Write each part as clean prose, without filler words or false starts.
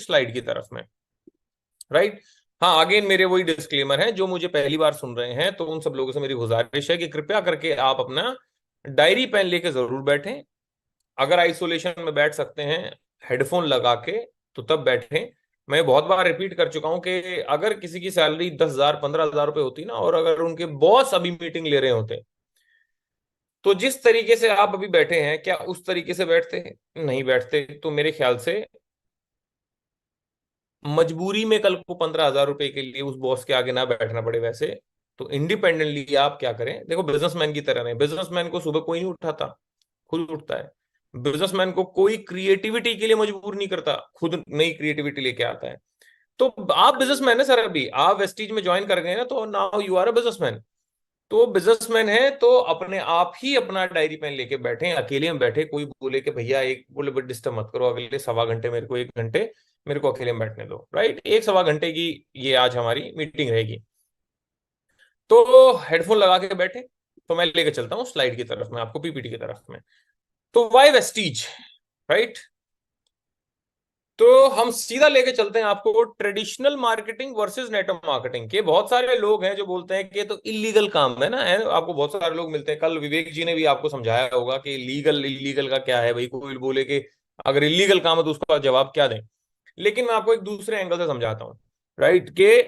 Slide की तरफ में। राइट। हाँ, अगेन मेरे वही डिस्क्लेमर है, जो मुझे पहली बार सुन रहे हैं तो उन सब लोगों से मेरी गुजारिश है कि कृपया करके आप अपना डायरी पेन लेके जरूर बैठें। अगर आइसोलेशन में बैठ सकते हैं हेडफोन लगा के तो तब बैठें। मैं बहुत बार रिपीट कर चुका हूं कि अगर किसी की सैलरी 10,000 15,000 रुपए होती ना, और अगर उनके बॉस अभी मीटिंग ले रहे होते, तो जिस तरीके से आप अभी बैठे हैं क्या उस तरीके से बैठते? नहीं बैठते। तो मेरे ख्याल से मजबूरी में कल को 15,000 रुपए के लिए उस बॉस के आगे ना बैठना पड़े वैसे, तो इंडिपेंडेंटली आप क्या करें। देखो, बिजनेसमैन की तरह नहीं, बिजनेसमैन को सुबह कोई नहीं उठाता, खुद उठता है। बिजनेसमैन को कोई क्रिएटिविटी के लिए मजबूर नहीं करता, खुद नई क्रिएटिविटी लेके आता है। तो आप बिजनेसमैन है सर, अभी आप वेस्टीज में ज्वाइन कर गए ना, तो now you are a businessman. तो बिजनेसमैन है तो अपने आप ही अपना डायरी पेन लेके बैठे, अकेले में बैठे, कोई बोले कि भैया एक बोले डिस्टर्ब मत करो, अगले सवा घंटे मेरे को, 1 घंटे मेरे को अकेले में बैठने दो। राइट, एक सवा घंटे की ये आज हमारी मीटिंग रहेगी। तो हेडफोन लगा के बैठे। तो मैं लेके चलता हूँ स्लाइड की तरफ में, आपको पीपीटी की तरफ में। तो वाई वेस्टीज? राइट। तो हम सीधा लेके चलते हैं आपको traditional marketing versus network marketing के। बहुत सारे लोग हैं जो बोलते हैं कि ये तो इलीगल काम है ना, है? आपको बहुत सारे लोग मिलते हैं, कल विवेक जी ने भी आपको समझाया होगा कि लीगल इलीगल का क्या है। भाई कोई बोले कि अगर इलीगल काम है तो उसका जवाब क्या दें। लेकिन मैं आपको एक दूसरे एंगल से समझाता हूँ। राइट, के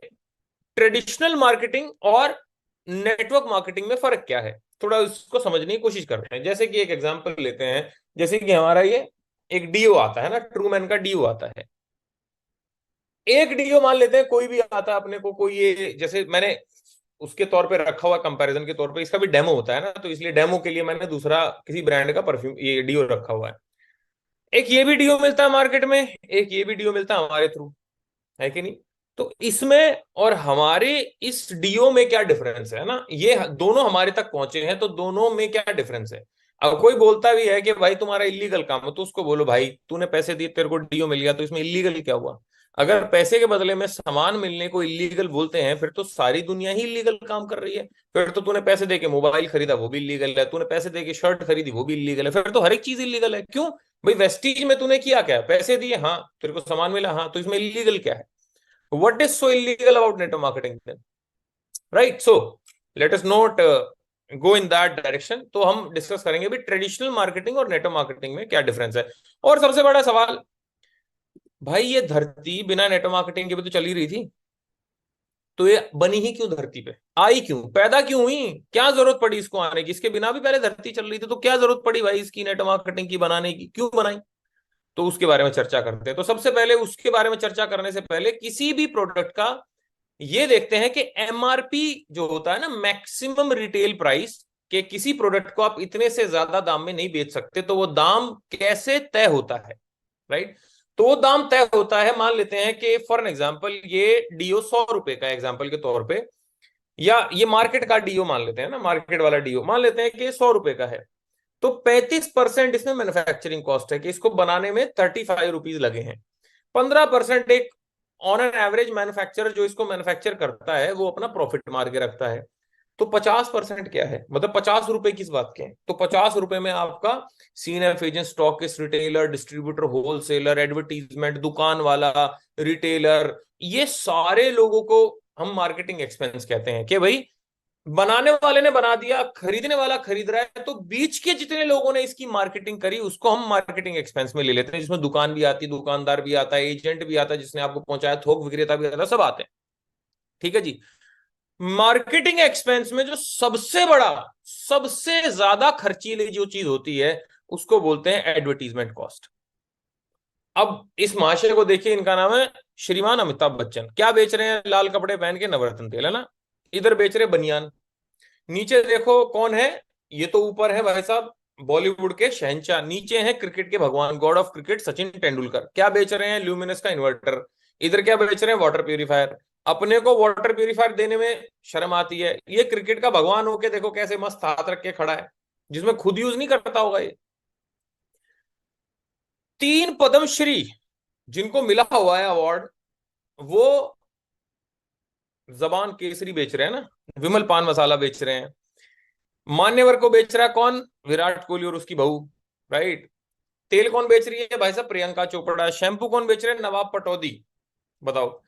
ट्रेडिशनल मार्केटिंग और नेटवर्क मार्केटिंग में फर्क क्या है, थोड़ा इसको समझने की कोशिश करते हैं। जैसे कि एक एग्जांपल लेते हैं, जैसे कि हमारा ये एक डीओ आता है ना, ट्रूमैन का डीओ आता है। एक डीओ मान लेते हैं, कोई भी आता है अपने को, कोई ये जैसे मैंने उसके तौर पे रखा हुआ कंपैरिजन के तौर पे, इसका भी डेमो होता है ना, तो इसलिए डेमो के लिए मैंने दूसरा किसी ब्रांड का परफ्यूम ये डीओ रखा हुआ है। एक ये भी डीओ मिलता है मार्केट में, एक ये भी डीओ मिलता है हमारे थ्रू, है कि नहीं? तो इसमें और हमारे इस डीओ में क्या डिफरेंस है ना, ये दोनों हमारे तक पहुंचे हैं, तो दोनों में क्या डिफरेंस है। अब कोई बोलता भी है कि भाई तुम्हारा इलीगल काम है, तो उसको बोलो भाई तूने पैसे दिए तेरे को डीओ मिल गया, तो इसमें इलीगल क्या हुआ? अगर पैसे के बदले में सामान मिलने को इलीगल बोलते हैं, फिर तो सारी दुनिया ही इलीगल काम कर रही है। फिर तो तूने पैसे देके मोबाइल खरीदा वो भी इलीगल है, तूने पैसे देके शर्ट खरीदी वो भी इलीगल है, फिर तो हर एक चीज इलीगल है। क्यों भाई? वेस्टीज में तूने किया क्या? पैसे दिए, हाँ, तेरे को सामान मिला, हाँ, तो इसमें इलीगल क्या है? What is so illegal about network marketing then? Right? So let us not go in that direction. तो हम डिस्कस करेंगे भी ट्रेडिशनल मार्केटिंग और नेटवर्क मार्केटिंग में क्या डिफरेंस है। और सबसे बड़ा सवाल, भाई ये धरती बिना नेटवर्क मार्केटिंग के भी तो चल ही रही थी, तो ये बनी ही क्यों? धरती पे आई क्यों? पैदा क्यों हुई? क्या जरूरत पड़ी इसको आने की? इसके बिना भी पहले धरती चल रही थी, तो क्या जरूरत पड़ी भाई इसकी नेटवर्क मार्केटिंग की बनाने की? क्यों बनाई? तो उसके बारे में चर्चा करते हैं। तो सबसे पहले उसके बारे में चर्चा करने से पहले किसी भी प्रोडक्ट का ये देखते हैं कि एमआरपी जो होता है ना, मैक्सिमम रिटेल प्राइस, के किसी प्रोडक्ट को आप इतने से ज्यादा दाम में नहीं बेच सकते, तो वो दाम कैसे तय होता है। राइट। तो वो दाम तय होता है, मान लेते हैं कि फॉर एन एग्जाम्पल ये डीओ 100 रुपए का एग्जाम्पल के तौर पे, या ये मार्केट का डीओ मान लेते हैं ना, मार्केट वाला डीओ मान लेते हैं कि 100 रुपए का है। तो 35% इसमें मैन्युफैक्चरिंग कॉस्ट है, कि इसको बनाने में 35 रुपीज लगे हैं। 15% एक ऑन एन एवरेज मैन्युफैक्चरर जो इसको मैन्युफैक्चर करता है वो अपना प्रॉफिट मार के रखता है। तो 50% क्या है, मतलब 50 रुपए किस बात के हैं? तो 50 रुपए में आपका CNF agent, stockist, retailer, distributor, wholesaler, advertisement, दुकान वाला, रिटेलर, ये सारे लोगों को हम मार्केटिंग एक्सपेंस कहते हैं। कि भाई बनाने वाले ने बना दिया, खरीदने वाला खरीद रहा है, तो बीच के जितने लोगों ने इसकी मार्केटिंग करी उसको हम मार्केटिंग एक्सपेंस में ले लेते हैं, जिसमें दुकान भी आती, दुकानदार भी आता है, एजेंट भी आता है जिसने आपको पहुंचाया, थोक विक्रेता भी आता है, सब आते हैं। ठीक है जी। मार्केटिंग एक्सपेंस में जो सबसे बड़ा, सबसे ज्यादा खर्चीली जो चीज होती है उसको बोलते हैं एडवर्टीजमेंट कॉस्ट। अब इस महाशय को देखिए, इनका नाम है श्रीमान अमिताभ बच्चन। क्या बेच रहे हैं? लाल कपड़े पहन के नवरत्न तेल, है ना। इधर बेच रहे बनियान। नीचे देखो कौन है, ये तो ऊपर है भाई साहब बॉलीवुड के शहंशाह, नीचे हैं क्रिकेट के भगवान, God of cricket Sachin Tendulkar. क्या बेच रहे हैं? ल्यूमिनस का इन्वर्टर। इधर क्या बेच रहे हैं? Water purifier. अपने को वाटर प्यूरिफायर देने में शर्म आती है, ये क्रिकेट का भगवान होके देखो कैसे मस्त हाथ रख के खड़ा है, जिसमें खुद यूज नहीं करता होगा ये। 3 पद्मश्री जिनको मिला हुआ है अवार्ड, वो जबान केसरी बेच रहे हैं ना, विमल पान मसाला बेच रहे हैं। मान्यवर को बेच रहा है कौन? विराट कोहली और उसकी बहू। राइट। तेल कौन बेच रही है भाई साहब? प्रियंका चोपड़ा। शैम्पू कौन बेच रहे हैं? नवाब पटौदी। बताओ।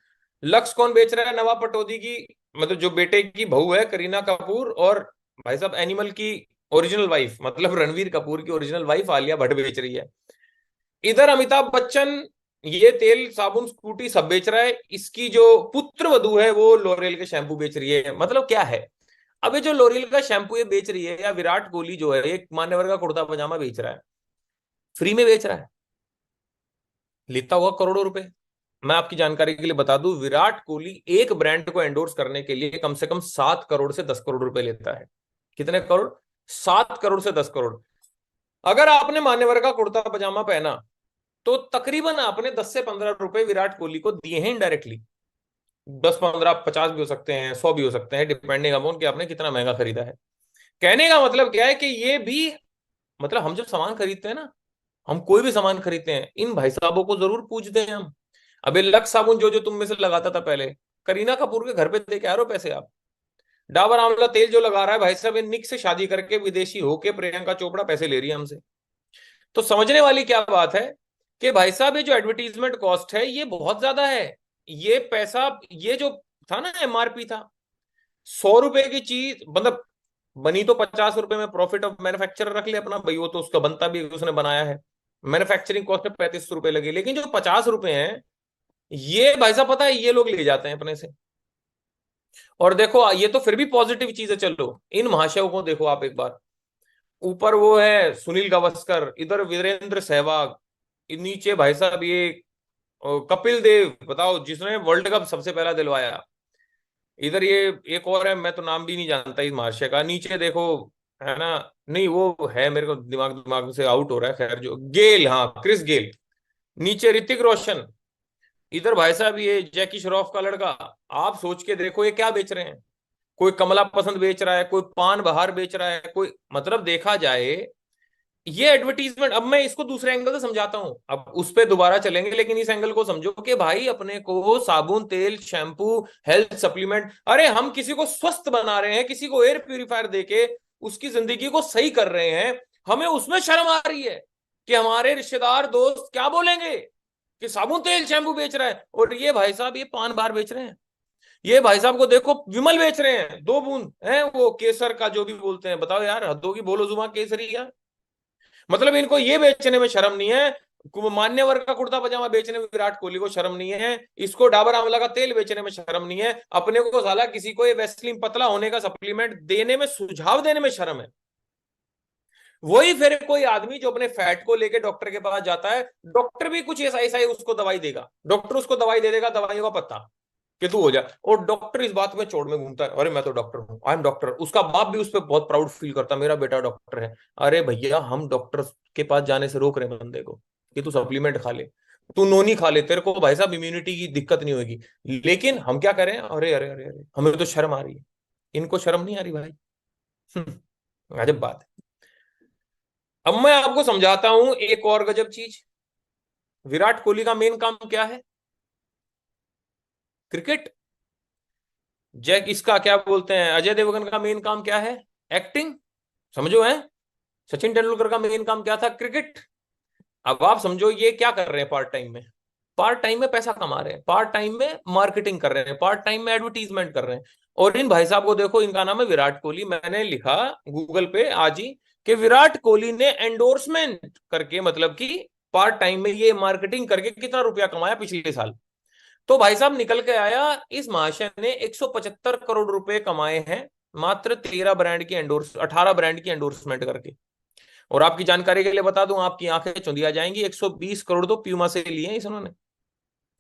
लक्स कौन बेच रहा है? नवाब पटौदी की, मतलब जो बेटे की बहू है करीना कपूर, और भाई साहब एनिमल की ओरिजिनल वाइफ, मतलब रणवीर कपूर की ओरिजिनल वाइफ आलिया भट्ट बेच रही है। इधर अमिताभ बच्चन ये तेल साबुन स्कूटी सब बेच रहा है, इसकी जो पुत्र वधू है वो लोरियल के शैम्पू बेच रही है। मतलब क्या है? अबे जो लोरियल का शैम्पू ये बेच रही है, या विराट कोहली जो है एक मान्यवर का कुर्ता पजामा बेच रहा है, फ्री में बेच रहा है, लेता हुआ करोड़ों रुपए। मैं आपकी जानकारी के लिए बता दूं, विराट कोहली एक ब्रांड को एंडोर्स करने के लिए कम से कम 7 करोड़ से 10 करोड़ रुपए लेता है। कितने करोड़? 7 करोड़ से 10 करोड़। अगर आपने मान्यवर का कुर्ता पजामा पहना तो तकरीबन आपने 10 से 15 रुपए विराट कोहली को दिए हैं इनडायरेक्टली। 10, 15, 50 भी हो सकते हैं, 100 भी हो सकते हैं, डिपेंडिंग अपॉन कि आपने कितना महंगा खरीदा है। कहने का मतलब क्या है कि ये भी, मतलब हम जब सामान खरीदते हैं ना, हम कोई भी सामान खरीदते हैं, इन भाई साहबों को जरूर पूछते हैं हम। अबे लक्स साबुन जो जो तुम में से लगाता था पहले, करीना कपूर के घर पे दे के आ रहे हो पैसे आप। डाबर आंवला तेल जो लगा रहा है भाई साहब, ये निक से शादी करके विदेशी होके प्रियंका चोपड़ा पैसे ले रही है हमसे। तो समझने वाली क्या बात है कि भाई साहब ये जो एडवर्टीजमेंट कॉस्ट है ये बहुत ज्यादा है। ये पैसा, ये जो था ना एमआरपी था, 100 रुपए की चीज, मतलब बनी तो 50 रुपए में, प्रॉफिट ऑफ मैन्युफैक्चरर रख ले अपना भाई, वो तो उसका बनता भी उसने बनाया है। मैन्युफैक्चरिंग कॉस्ट में 35 रुपए लगे, लेकिन जो 50 रुपए हैं ये भाई साहब पता है ये लोग ले जाते हैं अपने से। और देखो ये तो फिर भी पॉजिटिव चीज है, चलो इन महाशयों को देखो आप एक बार। ऊपर वो है सुनील गावस्कर, इधर वीरेंद्र सहवाग, नीचे भाई साहब ये कपिल देव, बताओ जिसने वर्ल्ड कप सबसे पहला दिलवाया। इधर ये एक और है, मैं तो नाम भी नहीं जानता इस महाशय का, नीचे देखो, है ना? नहीं वो है, मेरे को दिमाग दिमाग से आउट हो रहा है, खैर जो गेल, हाँ क्रिस गेल। नीचे ऋतिक रोशन। इधर भाई साहब ये जैकी श्रॉफ का लड़का। आप सोच के देखो ये क्या बेच रहे हैं। कोई कमला पसंद बेच रहा है, कोई पान बहार बेच रहा है, कोई, मतलब देखा जाए ये एडवर्टीजमेंट। अब मैं इसको दूसरे एंगल से समझाता हूं, अब उस पर दोबारा चलेंगे, लेकिन इस एंगल को समझो कि भाई अपने को साबुन तेल शैम्पू हेल्थ सप्लीमेंट, अरे हम किसी को स्वस्थ बना रहे हैं, किसी को एयर प्यूरिफायर देके उसकी जिंदगी को सही कर रहे हैं, हमें उसमें शर्म आ रही है कि हमारे रिश्तेदार दोस्त क्या बोलेंगे कि साबुन तेल शैम्पू बेच रहा है, और ये भाई साहब ये पान बार बेच रहे हैं। ये भाई साहब को देखो विमल बेच रहे हैं, 2 बूंद है वो केसर का जो भी बोलते हैं। बताओ यार, हद होगी, बोलो जुमा केसरी यार। मतलब इनको ये बेचने में शर्म नहीं है, मान्यवर का कुर्ता पजामा बेचने में विराट कोहली को शर्म नहीं है, इसको डाबर आंवला का तेल बेचने में शर्म नहीं है, अपने को साला किसी को ये वेस्लिन पतला होने का सप्लीमेंट देने में, सुझाव देने में शर्म है। वही फिर कोई आदमी जो अपने फैट को लेके डॉक्टर के पास जाता है, डॉक्टर भी कुछ ऐसा ऐसा ही उसको दवाई देगा, डॉक्टर उसको दवाई दे देगा, दवाइयों का पत्ता कि तू हो जा, और डॉक्टर इस बात में चोट में घूमता है, अरे मैं तो डॉक्टर हूँ, आई एम डॉक्टर। उसका बाप भी उस पर बहुत प्राउड फील करता है, मेरा बेटा डॉक्टर है। अरे भैया हम डॉक्टर के पास जाने से रोक रहे हैं बंदे को कि तू सप्लीमेंट खा ले, तू नोनी खा ले, तेरे को भाई साहब इम्यूनिटी की दिक्कत नहीं होगी। लेकिन हम क्या करें, अरे अरे अरे अरे हमें तो शर्म आ रही है, इनको शर्म नहीं आ रही भाई। अजब बात है। अब मैं आपको समझाता हूं एक और गजब चीज। विराट कोहली का मेन काम क्या है? क्रिकेट। जैक इसका क्या बोलते हैं, अजय देवगन का मेन काम क्या है? एक्टिंग। समझो है। सचिन तेंदुलकर का मेन काम क्या था? क्रिकेट। अब आप समझो ये क्या कर रहे हैं पार्ट टाइम में? पार्ट टाइम में पैसा कमा रहे हैं, पार्ट टाइम में मार्केटिंग कर रहे हैं, पार्ट टाइम में एडवर्टीजमेंट कर रहे हैं। और इन भाई साहब को देखो, इनका नाम है विराट कोहली, मैंने लिखा गूगल पे आज ही कि विराट कोहली ने एंडोर्समेंट करके, मतलब कि पार्ट टाइम में ये मार्केटिंग करके कितना रुपया कमाया पिछले साल। तो भाई साहब निकल के आया, इस महाशय ने 175 करोड़ रुपए कमाए हैं मात्र 18 ब्रांड की एंडोर्समेंट करके। और आपकी जानकारी के लिए बता दूं, आपकी आंखें चुंधिया जाएंगी, 120 करोड़ तो प्यूमा से लिए हैं इन्होंने।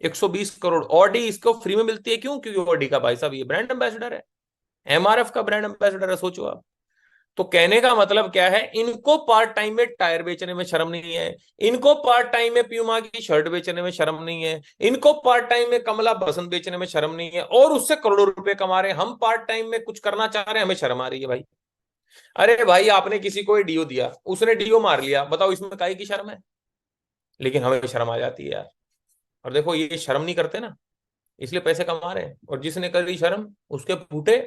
120 करोड़। ऑडी इसको फ्री में मिलती है, क्यों? क्योंकि ऑडी का भाई साहब ये ब्रांड एम्बेसडर है, एमआरएफ का ब्रांड एम्बेसडर है, सोचो आप। तो कहने का मतलब क्या है, इनको पार्ट टाइम में टायर बेचने में शर्म नहीं है, इनको पार्ट टाइम में प्यूमा की शर्ट बेचने में शर्म नहीं है, इनको पार्ट टाइम में कमला बसंत बेचने में शर्म नहीं है, और उससे करोड़ों रुपए कमा रहे हैं। हम पार्ट टाइम में कुछ करना चाह रहे हैं, हमें शर्म आ रही है भाई। अरे भाई आपने किसी को डीओ दिया, उसने डीओ मार लिया, बताओ इसमें काहे की शर्म है? लेकिन हमें शर्म आ जाती है यार। और देखो ये शर्म नहीं करते ना, इसलिए पैसे कमा रहे हैं, और जिसने करी शर्म उसके फूटे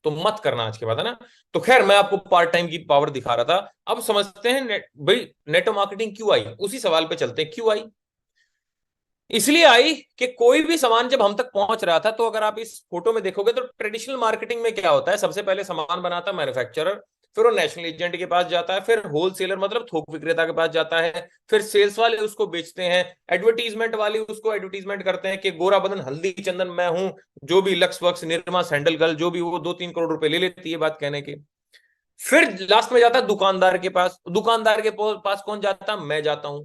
तो मत करना आज के बाद, है ना। तो खैर मैं आपको पार्ट टाइम की पावर दिखा रहा था। अब समझते हैं भाई नेटवर्क मार्केटिंग क्यों आई, उसी सवाल पे चलते हैं, क्यों आई। इसलिए आई कि कोई भी सामान जब हम तक पहुंच रहा था, तो अगर आप इस फोटो में देखोगे तो ट्रेडिशनल मार्केटिंग में क्या होता है, सबसे पहले सामान बनाता है मैन्युफैक्चरर, फिर वो नेशनल एजेंट के पास जाता है, फिर होलसेलर मतलब थोक विक्रेता के पास जाता है, फिर सेल्स वाले उसको बेचते हैं, एडवर्टीजमेंट वाले उसको एडवर्टीजमेंट करते हैं कि गोरा बदन हल्दी चंदन मैं हूं, जो भी lux works Nirma sandal girl जो भी, वो 2-3 करोड़ रुपए ले लेती है बात कहने के। फिर लास्ट में जाता है दुकानदार के पास, दुकानदार के पास कौन जाता, मैं जाता हूं।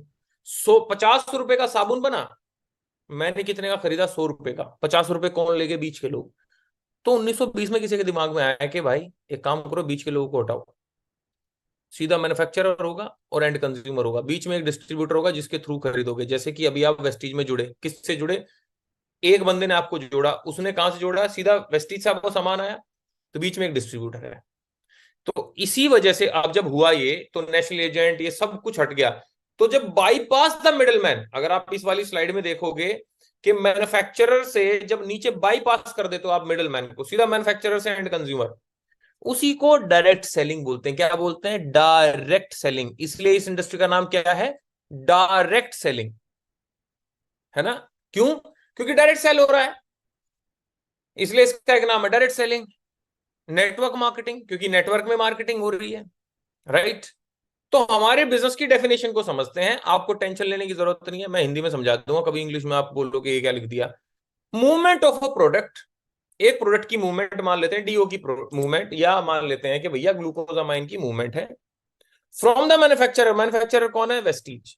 50 रुपए का साबुन बना, मैंने कितने का खरीदा, 100 रुपए का, 50 रुपए कौन लेके, बीच के लोग। तो 1920 में किसी के दिमाग में आया कि भाई एक काम करो, बीच के लोगों को हटाओ, सीधा मैन्युफैक्चरर होगा और एंड कंज्यूमर होगा, बीच में एक डिस्ट्रीब्यूटर होगा जिसके थ्रू खरीदोगे। जैसे कि अभी आप वेस्टीज में जुड़े, किससे जुड़े, एक बंदे ने आपको जोड़ा, उसने कहां से जोड़ा, सीधा वेस्टीज से आपको सामान आया, तो बीच में एक डिस्ट्रीब्यूटर है। तो इसी वजह से अब जब हुआ ये, तो नेशनल एजेंट ये सब कुछ हट गया। तो जब बाईपास द मिडलमैन, अगर आप इस वाली स्लाइड में देखोगे कि मैन्युफैक्चरर से जब नीचे बाईपास कर देते हो आप मिडलमैन को, सीधा मैन्युफैक्चरर से एंड कंज्यूमर, उसी को डायरेक्ट सेलिंग बोलते हैं। क्या बोलते हैं, डायरेक्ट सेलिंग। इसलिए इस इंडस्ट्री का नाम क्या है, डायरेक्ट सेलिंग, है ना। क्यों, क्योंकि डायरेक्ट सेल हो रहा है, इसलिए इसका एक नाम है डायरेक्ट सेलिंग। नेटवर्क मार्केटिंग, क्योंकि नेटवर्क में मार्केटिंग हो रही है, राइट। तो हमारे बिजनेस की डेफिनेशन को समझते हैं, आपको टेंशन लेने की जरूरत नहीं है, मैं हिंदी में समझा दूंगा, कभी इंग्लिश में आप बोलोगे ये क्या लिख दिया। मूवमेंट ऑफ अ प्रोडक्ट, एक प्रोडक्ट की मूवमेंट मान लेते हैं डीओ की मूवमेंट, या मान लेते हैं कि भैया ग्लूकोजामाइन की मूवमेंट है, फ्रॉम द मैन्युफैक्चरर, मैन्युफैक्चरर कौन है, Vestige,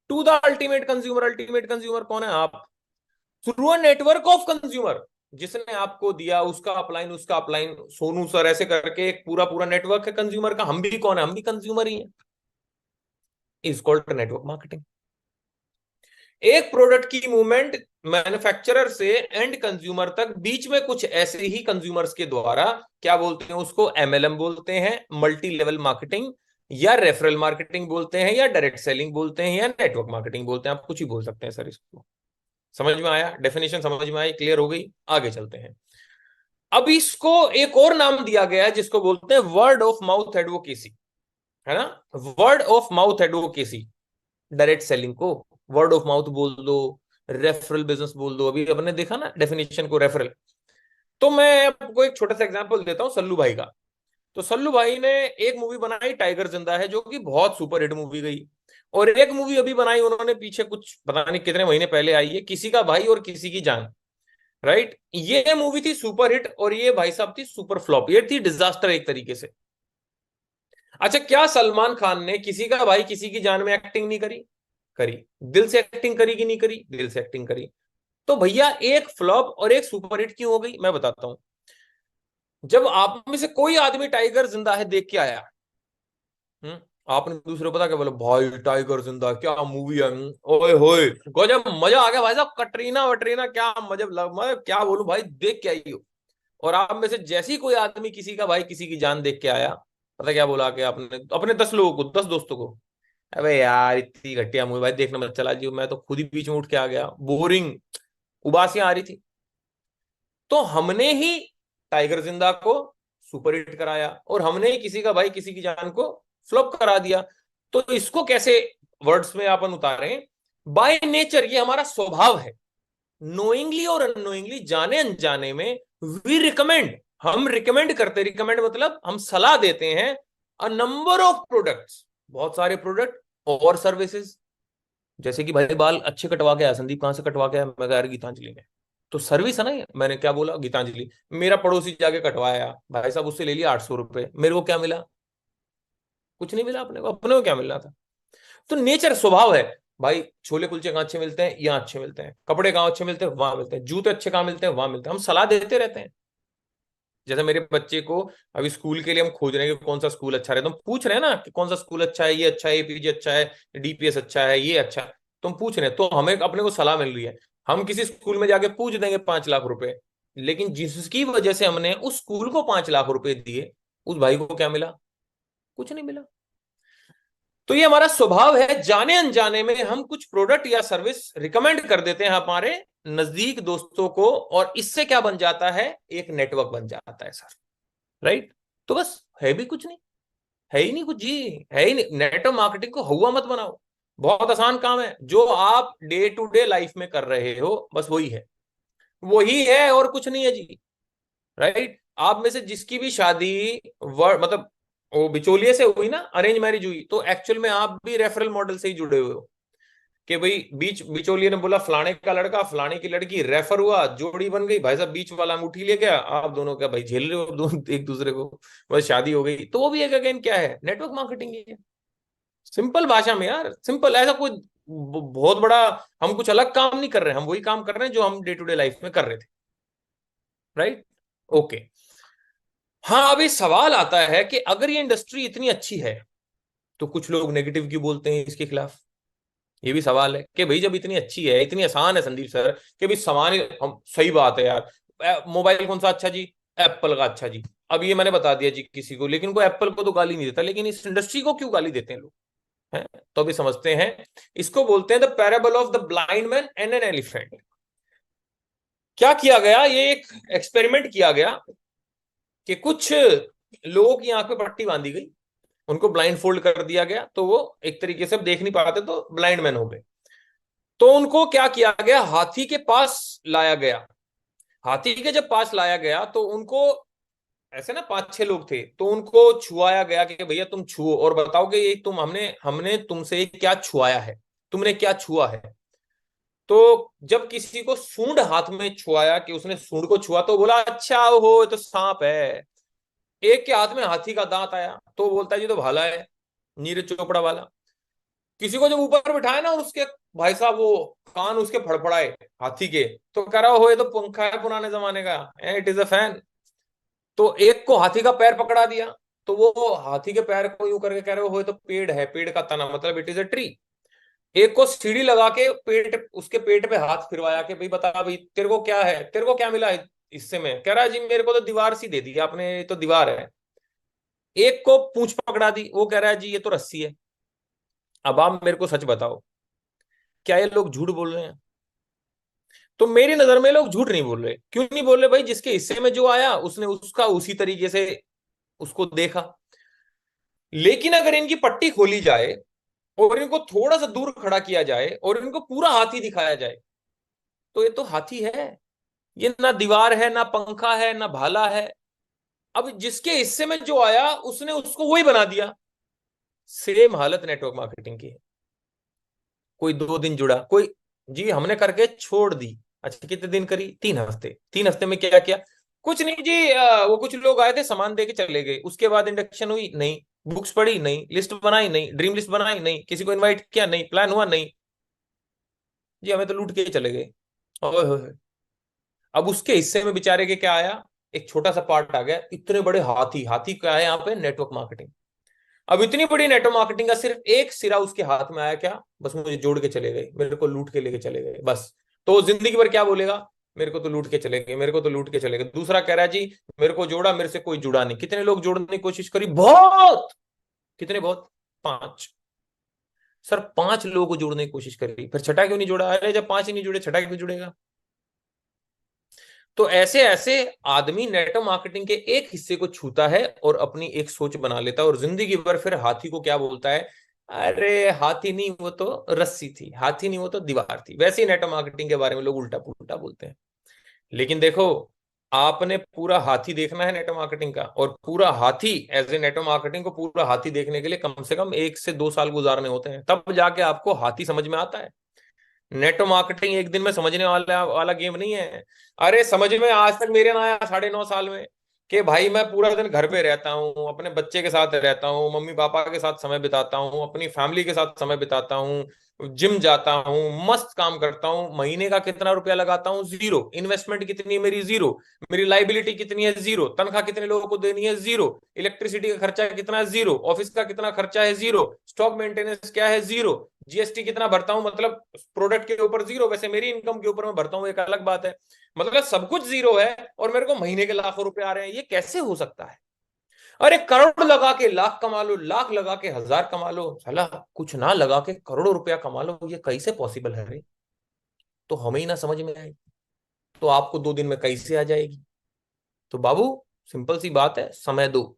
to the ultimate consumer, ultimate consumer कौन है, आप, through a network of consumer, जिसने आपको दिया उसका अपलाइन, उसका अपलाइन, सोनू सर, ऐसे करके एक पूरा पूरा नेटवर्क है कंज्यूमर का, हम भी कौन है, हम भी कंज्यूमर ही है, इज कॉल्ड नेटवर्क मार्केटिंग। एक प्रोडक्ट की मूवमेंट मैन्युफैक्चरर से एंड कंज्यूमर तक, बीच में कुछ ऐसे ही कंज्यूमर्स के द्वारा, क्या बोलते हैं उसको, एमएलएम बोलते हैं, मल्टी लेवल मार्केटिंग, या रेफरल मार्केटिंग बोलते हैं, या डायरेक्ट सेलिंग बोलते हैं, या नेटवर्क मार्केटिंग बोलते हैं, आप कुछ ही बोल सकते हैं सर इसको। समझ में आया, डेफिनेशन समझ में आई, क्लियर हो गई, आगे चलते हैं। अब इसको एक और नाम दिया गया है जिसको बोलते हैं वर्ड ऑफ माउथ एडवोकेसी, है ना। Word of mouth advocacy, direct selling को वर्ड ऑफ माउथ बोल दो, रेफरल बिजनेस बोल दो, अभी अपने देखा ना डेफिनेशन को, रेफरल। तो मैं आपको एक छोटा सा एग्जांपल देता हूं सल्लू भाई का। तो सल्लू भाई ने एक मूवी बनाई टाइगर जिंदा है, जो कि बहुत सुपर हिट मूवी गई। और एक मूवी अभी बनाई उन्होंने, पीछे कुछ पता नहीं कितने महीने पहले आई है, किसी का भाई और किसी की जान, राइट। ये मूवी थी सुपर हिट, और ये भाई साहब थी सुपर फ्लॉप, ये थी डिजास्टर एक तरीके से। अच्छा, क्या सलमान खान ने किसी का भाई किसी की जान में एक्टिंग नहीं करी, करी। दिल से एक्टिंग करी कि नहीं करी, दिल से एक्टिंग करी। तो भैया एक फ्लॉप और एक सुपर हिट क्यों हो गई, मैं बताता हूं। जब आप में से कोई आदमी टाइगर जिंदा है देख के आया, हम्म आपने दूसरे को पता क्या बोला, भाई टाइगर जिंदा क्या मूवी है, ओए होए गजब मजा आ गया भाई साहब, कटरीना वटरीना क्या मजब लग, मैं क्या बोलूं भाई, देख के आई हो। और आप में से जैसे ही कोई आदमी किसी का भाई किसी की जान देख के आया, पता क्या बोला कि आपने अपने 10 लोगों को, 10 दोस्तों को, अबे यार इतनी घटिया मूवी भाई देखने मत चला जी, मैं तो खुद ही बीच में उठ के आ गया, बोरिंग, उबासियां आ रही थी। तो हमने ही टाइगर जिंदा को सुपर हिट कराया, और हमने ही किसी का भाई किसी की जान को फ्लॉप करा दिया। तो इसको कैसे वर्ड्स में अपन उतारें, बाय नेचर ये हमारा स्वभाव है, नोइंगली और अननोइंगली, जाने अनजाने में, वी रिकमेंड, हम रिकमेंड करते, रिकमेंड मतलब हम सलाह देते हैं, अ नंबर ऑफ प्रोडक्ट्स, बहुत सारे प्रोडक्ट और सर्विसेज। जैसे कि भाई बाल अच्छे कटवा के आया संदीप, कहां से कटवा के आया, मैं कहा यार गीतांजलि में। तो सर्विस है ना ये, मैंने क्या बोला, गीतांजलि। मेरा पड़ोसी जाके कटवाया भाई साहब, उससे ले लिया 800 रुपए, मेरे को क्या मिला, कुछ नहीं मिला, अपने को क्या मिलना था। तो नेचर स्वभाव है भाई, छोले कुलचे कहाँ अच्छे मिलते हैं, यहाँ अच्छे मिलते हैं, कपड़े कहाँ अच्छे मिलते हैं, वहां मिलते हैं, जूते अच्छे कहाँ मिलते हैं, वहां मिलते हैं, हम सलाह देते रहते हैं। जैसे मेरे बच्चे को अभी स्कूल के लिए हम खोज रहे हैं कि कौन सा स्कूल अच्छा है, तो हम पूछ रहे हैं ना कि कौन सा स्कूल अच्छा है, ये अच्छा है, एपीजे अच्छा है, डीपीएस अच्छा है, ये अच्छा है, तो हम पूछ रहे हैं, तो हमें अपने को सलाह मिल रही है। हम किसी स्कूल में जाके पूछ देंगे 5 लाख रुपए, लेकिन जिसकी वजह से हमने उस स्कूल को 5 लाख रुपए दिए, उस भाई को क्या मिला, कुछ नहीं मिला। तो ये हमारा स्वभाव है, जाने अनजाने में हम कुछ प्रोडक्ट या सर्विस रिकमेंड कर देते हैं हमारे नजदीक दोस्तों को, और इससे क्या बन जाता है, एक नेटवर्क बन जाता है सर। राइट। तो बस है भी कुछ नहीं, है ही नहीं कुछ जी, है ही नहीं। नेटवर्क मार्केटिंग को हुआ मत बनाओ, बहुत आसान काम है, जो आप डे टू डे लाइफ में कर रहे हो बस वही है, वही है और कुछ नहीं है जी। राइट। आप में से जिसकी भी शादी मतलब वो बिचौलिए से हुई ना, अरेंज मैरिज हुई, तो एक्चुअल में आप भी रेफरल मॉडल से ही जुड़े हुए हो, कि भाई बीच बिचौलिए ने बोला फलाने का लड़का फलाने की लड़की, रेफर हुआ, जोड़ी बन गई, भाई साहब बीच वाला अंगूठी ले गया, आप दोनों क्या भाई झेल रहे हो दोनों एक दूसरे को, बस शादी हो गई। तो वो भी एक अगेन क्या है, नेटवर्क मार्केटिंग ही है। सिंपल भाषा में यार, सिंपल, ऐसा कोई बहुत बड़ा हम कुछ अलग काम नहीं कर रहे हैं, हम वही काम कर रहे हैं जो हम डे टू डे लाइफ में कर रहे थे। राइट। ओके। हाँ, अभी सवाल आता है कि अगर ये इंडस्ट्री इतनी अच्छी है तो कुछ लोग नेगेटिव क्यों बोलते हैं इसके खिलाफ। ये भी सवाल है कि भाई जब इतनी अच्छी है, इतनी आसान है संदीप सर, कि भाई सामान हम, सही बात है यार, मोबाइल कौन सा अच्छा जी, एप्पल का अच्छा जी। अब ये मैंने बता दिया जी किसी को, लेकिन कोई एप्पल को तो गाली नहीं देता, लेकिन इस इंडस्ट्री को क्यों गाली देते हैं लोग, हैं। तो अभी समझते हैं। इसको बोलते हैं the parable of the blind man and an elephant. क्या किया गया, ये एक एक्सपेरिमेंट किया गया कि कुछ लोगों की आंख पे पट्टी बांधी गई, उनको ब्लाइंड फोल्ड कर दिया गया, तो वो एक तरीके से देख नहीं पाते, तो ब्लाइंड मैन हो गए। तो उनको क्या किया गया, हाथी के पास लाया गया। हाथी के जब पास लाया गया तो उनको, ऐसे ना पांच छह लोग थे, तो उनको छुआया गया कि भैया तुम छुओ और बताओगे ये तुम, हमने हमने तुमसे क्या छुआया है, तुमने क्या छुआ है। तो जब किसी को सूंड हाथ में छुआया, कि उसने सूंड को छुआ, तो बोला अच्छा हो ये तो सांप है। एक के हाथ में हाथी का दांत आया तो बोलता है ये तो भाला है, नीरज चोपड़ा वाला। किसी को जब ऊपर बिठाया ना और उसके, भाई साहब वो कान उसके फड़फड़ाए हाथी के, तो कह रहा हो ये तो पंखा है पुराने जमाने का, इट इज अ फैन। तो एक को हाथी का पैर पकड़ा दिया, तो वो हाथी के पैर को यूं करके कह रहे हो ये तो पेड़ है, पेड़ का तना, मतलब इट इज अ ट्री। एक को सीढ़ी लगा के पेट, उसके पेट पे हाथ फिरवाया कि भाई बता भाई तेरे को क्या है, तेरे को क्या मिला इससे में, कह रहा है जी मेरे को तो दीवार सी दे दी आपने, ये तो दीवार है। एक को पूंछ पकड़ा दी, वो कह रहा है जी ये तो रस्सी है। अब आप मेरे को सच बताओ, क्या ये लोग झूठ बोल रहे हैं। तो मेरी नजर में लोग झूठ नहीं बोल रहे, क्यों नहीं बोल रहे, भाई जिसके हिस्से में जो आया उसने उसका उसी तरीके से उसको देखा। लेकिन अगर इनकी पट्टी खोली जाए और इनको थोड़ा सा दूर खड़ा किया जाए और इनको पूरा हाथी दिखाया जाए, तो ये तो हाथी है, ये ना दीवार है, ना पंखा है, ना भाला है। अब जिसके हिस्से में जो आया उसने उसको वही बना दिया। सेम हालत नेटवर्क मार्केटिंग की है। कोई 2 दिन जुड़ा, कोई जी हमने करके छोड़ दी। अच्छा कितने दिन करी, 3 हफ्ते। 3 हफ्ते में क्या किया, कुछ नहीं जी, वो कुछ लोग आए थे सामान दे के चले गए, उसके बाद इंडक्शन हुई नहीं, बुक्स पढ़ी नहीं, लिस्ट बनाई नहीं, ड्रीम लिस्ट बनाई नहीं, किसी को इनवाइट किया नहीं, प्लान हुआ नहीं, जी हमें तो लूट के चले गए। ओए होए। अब उसके हिस्से में बेचारे के क्या आया, एक छोटा सा पार्ट आ गया, इतने बड़े हाथी, हाथी क्या है यहाँ पे, नेटवर्क मार्केटिंग। अब इतनी बड़ी नेटवर्क मार्केटिंग का सिर्फ एक सिरा उसके हाथ में आया, क्या, बस मुझे जोड़ के चले गए, मेरे को लूट के लेके चले गए बस। तो जिंदगी भर क्या बोलेगा, मेरे को तो लूट के चले गए, मेरे को तो लूट के चले गए। दूसरा कह रहा है जी मेरे को जोड़ा, मेरे से कोई जुड़ा नहीं। कितने लोग जोड़ने की कोशिश करी, बहुत, कितने, बहुत, 5। सर 5 लोगों को जोड़ने की कोशिश करी, फिर छठा क्यों नहीं जोड़ा, अरे जब 5 ही नहीं जुड़े छठा क्यों जुड़ेगा। तो ऐसे ऐसे आदमी नेटवर्क मार्केटिंग के एक हिस्से को छूता है और अपनी एक सोच बना लेता है, और जिंदगी भर फिर हाथी को क्या बोलता है, अरे हाथी नहीं वो तो रस्सी थी, हाथी नहीं वो तो दीवार थी। वैसे ही नेटवर्क मार्केटिंग के बारे में लोग उल्टा पुल्टा बोलते हैं। लेकिन देखो, आपने पूरा हाथी देखना है नेटवर्क मार्केटिंग का, और पूरा हाथी एज ए नेटवर्क मार्केटिंग को पूरा हाथी देखने के लिए कम से कम 1 से 2 साल गुजारने होते हैं, तब जाके आपको हाथी समझ में आता है। नेटो मार्केटिंग एक दिन में समझने वाला वाला गेम नहीं है। अरे समझ में आज तक मेरे ना आया 9.5 साल में, कि भाई मैं पूरा दिन घर पे रहता हूँ, अपने बच्चे के साथ रहता हूँ, मम्मी पापा के साथ समय बिताता हूँ, अपनी फैमिली के साथ समय बिताता हूँ, जिम जाता हूँ, मस्त काम करता हूँ, महीने का कितना रुपया लगाता हूँ, जीरो। इन्वेस्टमेंट कितनी है मेरी, जीरो। मेरी लाइबिलिटी कितनी है, जीरो। तनख्वाह कितने लोगों को देनी है, जीरो। इलेक्ट्रिसिटी का खर्चा कितना है, जीरो। ऑफिस का कितना खर्चा है, जीरो। स्टॉक मेंटेनेंस क्या है, जीरो। जीएसटी कितना भरता हूं, मतलब प्रोडक्ट के ऊपर जीरो, वैसे मेरी इनकम के ऊपर मैं भरता हूं एक अलग बात है। मतलब सब कुछ जीरो है और मेरे को महीने के लाखों रुपए आ रहे हैं, ये कैसे हो सकता है। अरे करोड़ लगा के लाख कमा लो, लाख लगा के हजार कमा लो, साला कुछ ना लगा के करोड़ों रुपया कमा लो, ये कैसे पॉसिबल है रे। तो हमें ही ना समझ में आए, तो आपको 2 दिन में कैसे आ जाएगी। तो बाबू सिंपल सी बात है, समय दो,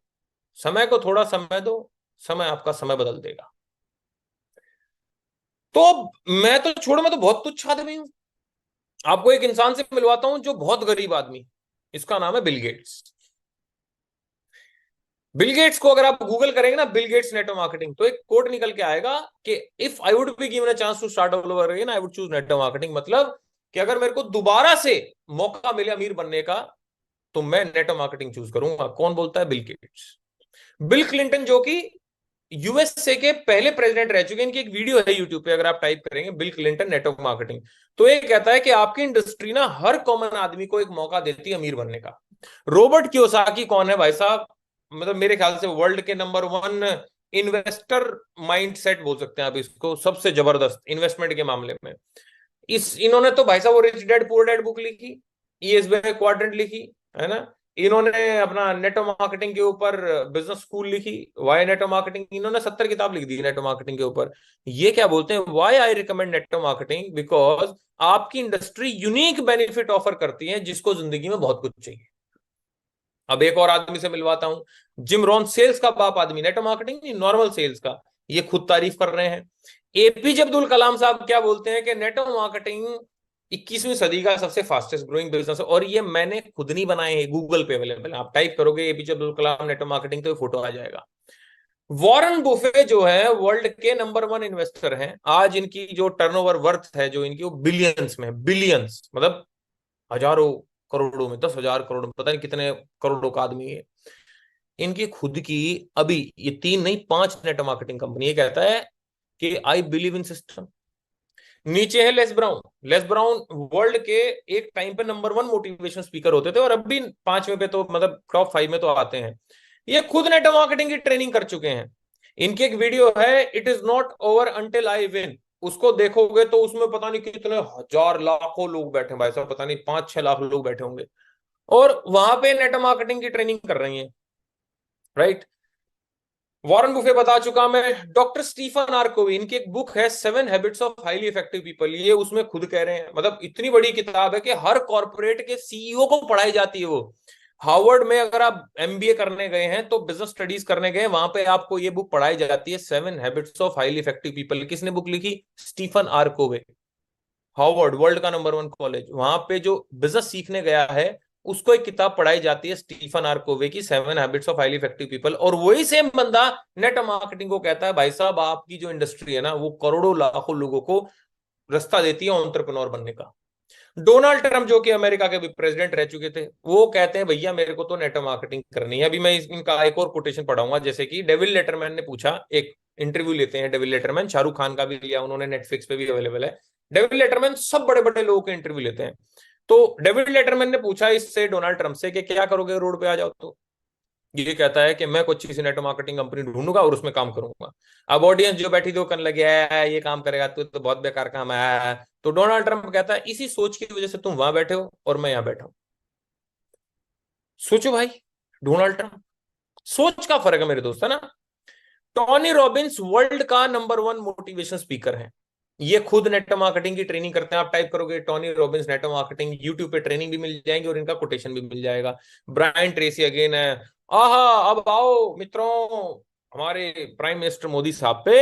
समय को थोड़ा समय दो, समय आपका समय बदल देगा। तो मैं तो छोड़ो, मैं तो बहुत तुच्छ आदमी हूं। आपको एक इंसान से मिलवाता हूं जो बहुत गरीब आदमी, इसका नाम है बिल गेट्स। बिल गेट्स को अगर आप गूगल करेंगे ना, बिल गेट्स नेटवर्क मार्केटिंग, तो एक कोट निकल के आएगा कि if I would be given a chance to start all over again I would choose network marketing. मतलब कि अगर मेरे को दोबारा से मौका मिले अमीर बनने का, तो मैं नेटवर्क मार्केटिंग चूज करूंगा। कौन बोलता है? Bill Gates. बिल क्लिंटन, जो कि यूएसए के पहले प्रेसिडेंट रह चुके हैं, इनकी एक वीडियो है यूट्यूब पे, अगर आप टाइप करेंगे बिल क्लिंटन नेटवर्क मार्केटिंग, तो ये कहता है कि आपकी इंडस्ट्री ना हर कॉमन आदमी को एक मौका देती है अमीर बनने का। रॉबर्ट कियोसाकी कौन है भाई साहब? मतलब मेरे ख्याल से वर्ल्ड के नंबर वन इन्वेस्टर माइंडसेट बोल सकते हैं आप इसको, सबसे जबरदस्त इन्वेस्टमेंट के मामले में। इस इन्होंने तो भाई साहब वो rich dad poor dad book लिखी, ईएसबीआई क्वाड्रेंट लिखी, है ना। इन्होंने अपना नेटवर्क मार्केटिंग के ऊपर बिजनेस स्कूल लिखी, वाई नेटवर्क मार्केटिंग, इन्होंने 70 किताब लिख दी नेटवर्क मार्केटिंग के ऊपर। ये क्या बोलते हैं, why I recommend network marketing, because आपकी इंडस्ट्री यूनिक बेनिफिट ऑफर करती है जिसको जिंदगी में बहुत कुछ चाहिए। अब एक और आदमी से मिलवाता हूं, जिम रॉन, सेल्स का बाप आदमी, नेटवर्क मार्केटिंग नहीं, नॉर्मल सेल्स का। ये खुद तारीफ कर रहे हैं। एपीजे अब्दुल कलाम साहब क्या बोलते हैं कि नेटवर्क मार्केटिंग 21वीं सदी का सबसे फास्टेस्ट ग्रोइंग बिजनेस है। और ये मैंने खुद नहीं बनाए हैं, गूगल पे अवेलेबल है, आप टाइप करोगे APJ Abdul Kalam network marketing तो फोटो आ जाएगा। वॉरेन बुफे जो है वर्ल्ड के नंबर वन इन्वेस्टर हैं, आज इनकी जो टर्नओवर वर्थ है जो इनकी, वो बिलियंस में, बिलियंस मतलब हजारों करोड़ों में, 10,000 करोड़ में, पता नहीं कितने करोड़ों का आदमी है। इनकी खुद की अभी ये 3 नहीं 5 नेटवर्क मार्केटिंग कंपनी। ये कहता है कि आई बिलीव इन सिस्टम। नीचे है less brown. Less brown world के एक टाइम पे नंबर वन मोटिवेशन स्पीकर होते थे, और अब भी 5वें पे तो, मतलब टॉप 5 में तो आते हैं। ये खुद नेटवर्क मार्केटिंग की ट्रेनिंग कर चुके हैं। इनकी एक वीडियो है, it is not over until I win. उसको देखोगे तो उसमें पता नहीं कितने हजार लाखों लोग बैठे हैं भाई साहब, पता नहीं 5-6 लाख लोग बैठे होंगे, और वहां पे नेटवर्क मार्केटिंग की ट्रेनिंग कर रही हैं। राइट। वॉरेन बुफे बता चुका मैं। डॉक्टर स्टीफन आर कोवी, इनकी एक बुक है 7 habits of highly effective people, ये उसमें खुद कह रहे हैं, मतलब इतनी बड़ी किताब है कि हर कॉर्पोरेट के सीईओ को पढ़ाई जाती है वो। हार्वर्ड में अगर आप एमबीए करने गए हैं, तो बिजनेस स्टडीज करने गए, वहां पे आपको ये बुक पढ़ाई जाती है, 7 habits of highly effective people. किसने बुक लिखी? Stephen R Covey. Harvard world का नंबर वन कॉलेज, वहां पे जो बिजनेस सीखने गया है, उसको एक किताब पढ़ाई जाती है स्टीफन आर कोवे की, 7 habits of highly effective people. और वही सेम बंदा नेटवर्क मार्केटिंग को कहता है भाई साहब आपकी जो इंडस्ट्री है ना, वो करोड़ों लाखों लोगों को रास्ता देती है एंटरप्रेन्योर बनने का। डोनाल्ड ट्रंप, जो कि अमेरिका के भी प्रेसिडेंट रह चुके थे, वो कहते हैं भैया मेरे को तो नेटवर्क मार्केटिंग करनी है। अभी मैं इनका एक और कोटेशन पढ़ाऊंगा, जैसे कि डेविड लेटरमैन ने पूछा, एक इंटरव्यू लेते हैं डेविड लेटरमैन, शाहरुख खान का भी लिया उन्होंने, नेटफ्लिक्स पे भी अवेलेबल है। डेविड लेटरमैन सब बड़े बड़े लोगों के इंटरव्यू लेते हैं। तो डेविड लेटरमैन ने पूछा इससे, डोनाल्ड ट्रंप से, कि क्या करोगे रोड पे आ जाओ तो? ये कहता है कि मैं कोई अच्छी सी नेटवर्क मार्केटिंग कंपनी ढूंढूंगा और उसमें काम करूंगा। अब ऑडियंस जो बैठी थी वो करने लगे, ये काम करेगा तो बहुत बेकार काम है। तो डोनाल्ड ट्रंप कहता है इसी सोच की वजह से तुम वहां बैठे हो और मैं यहां बैठा हूं। सोचो भाई, डोनाल्ड ट्रंप, सोच का फर्क है मेरे दोस्त, है ना। टॉनी रॉबिन्स वर्ल्ड का नंबर वन मोटिवेशन स्पीकर है। ये खुद नेटवर्क मार्केटिंग की ट्रेनिंग करते हैं। आप टाइप करोगे Tony Robbins network marketing, YouTube पे ट्रेनिंग भी मिल जाएंगी और इनका कोटेशन भी मिल जाएगा। ब्रायन ट्रेसी अगेन है। आहा, अब आओ मित्रों हमारे प्राइम मिनिस्टर मोदी साहब पे,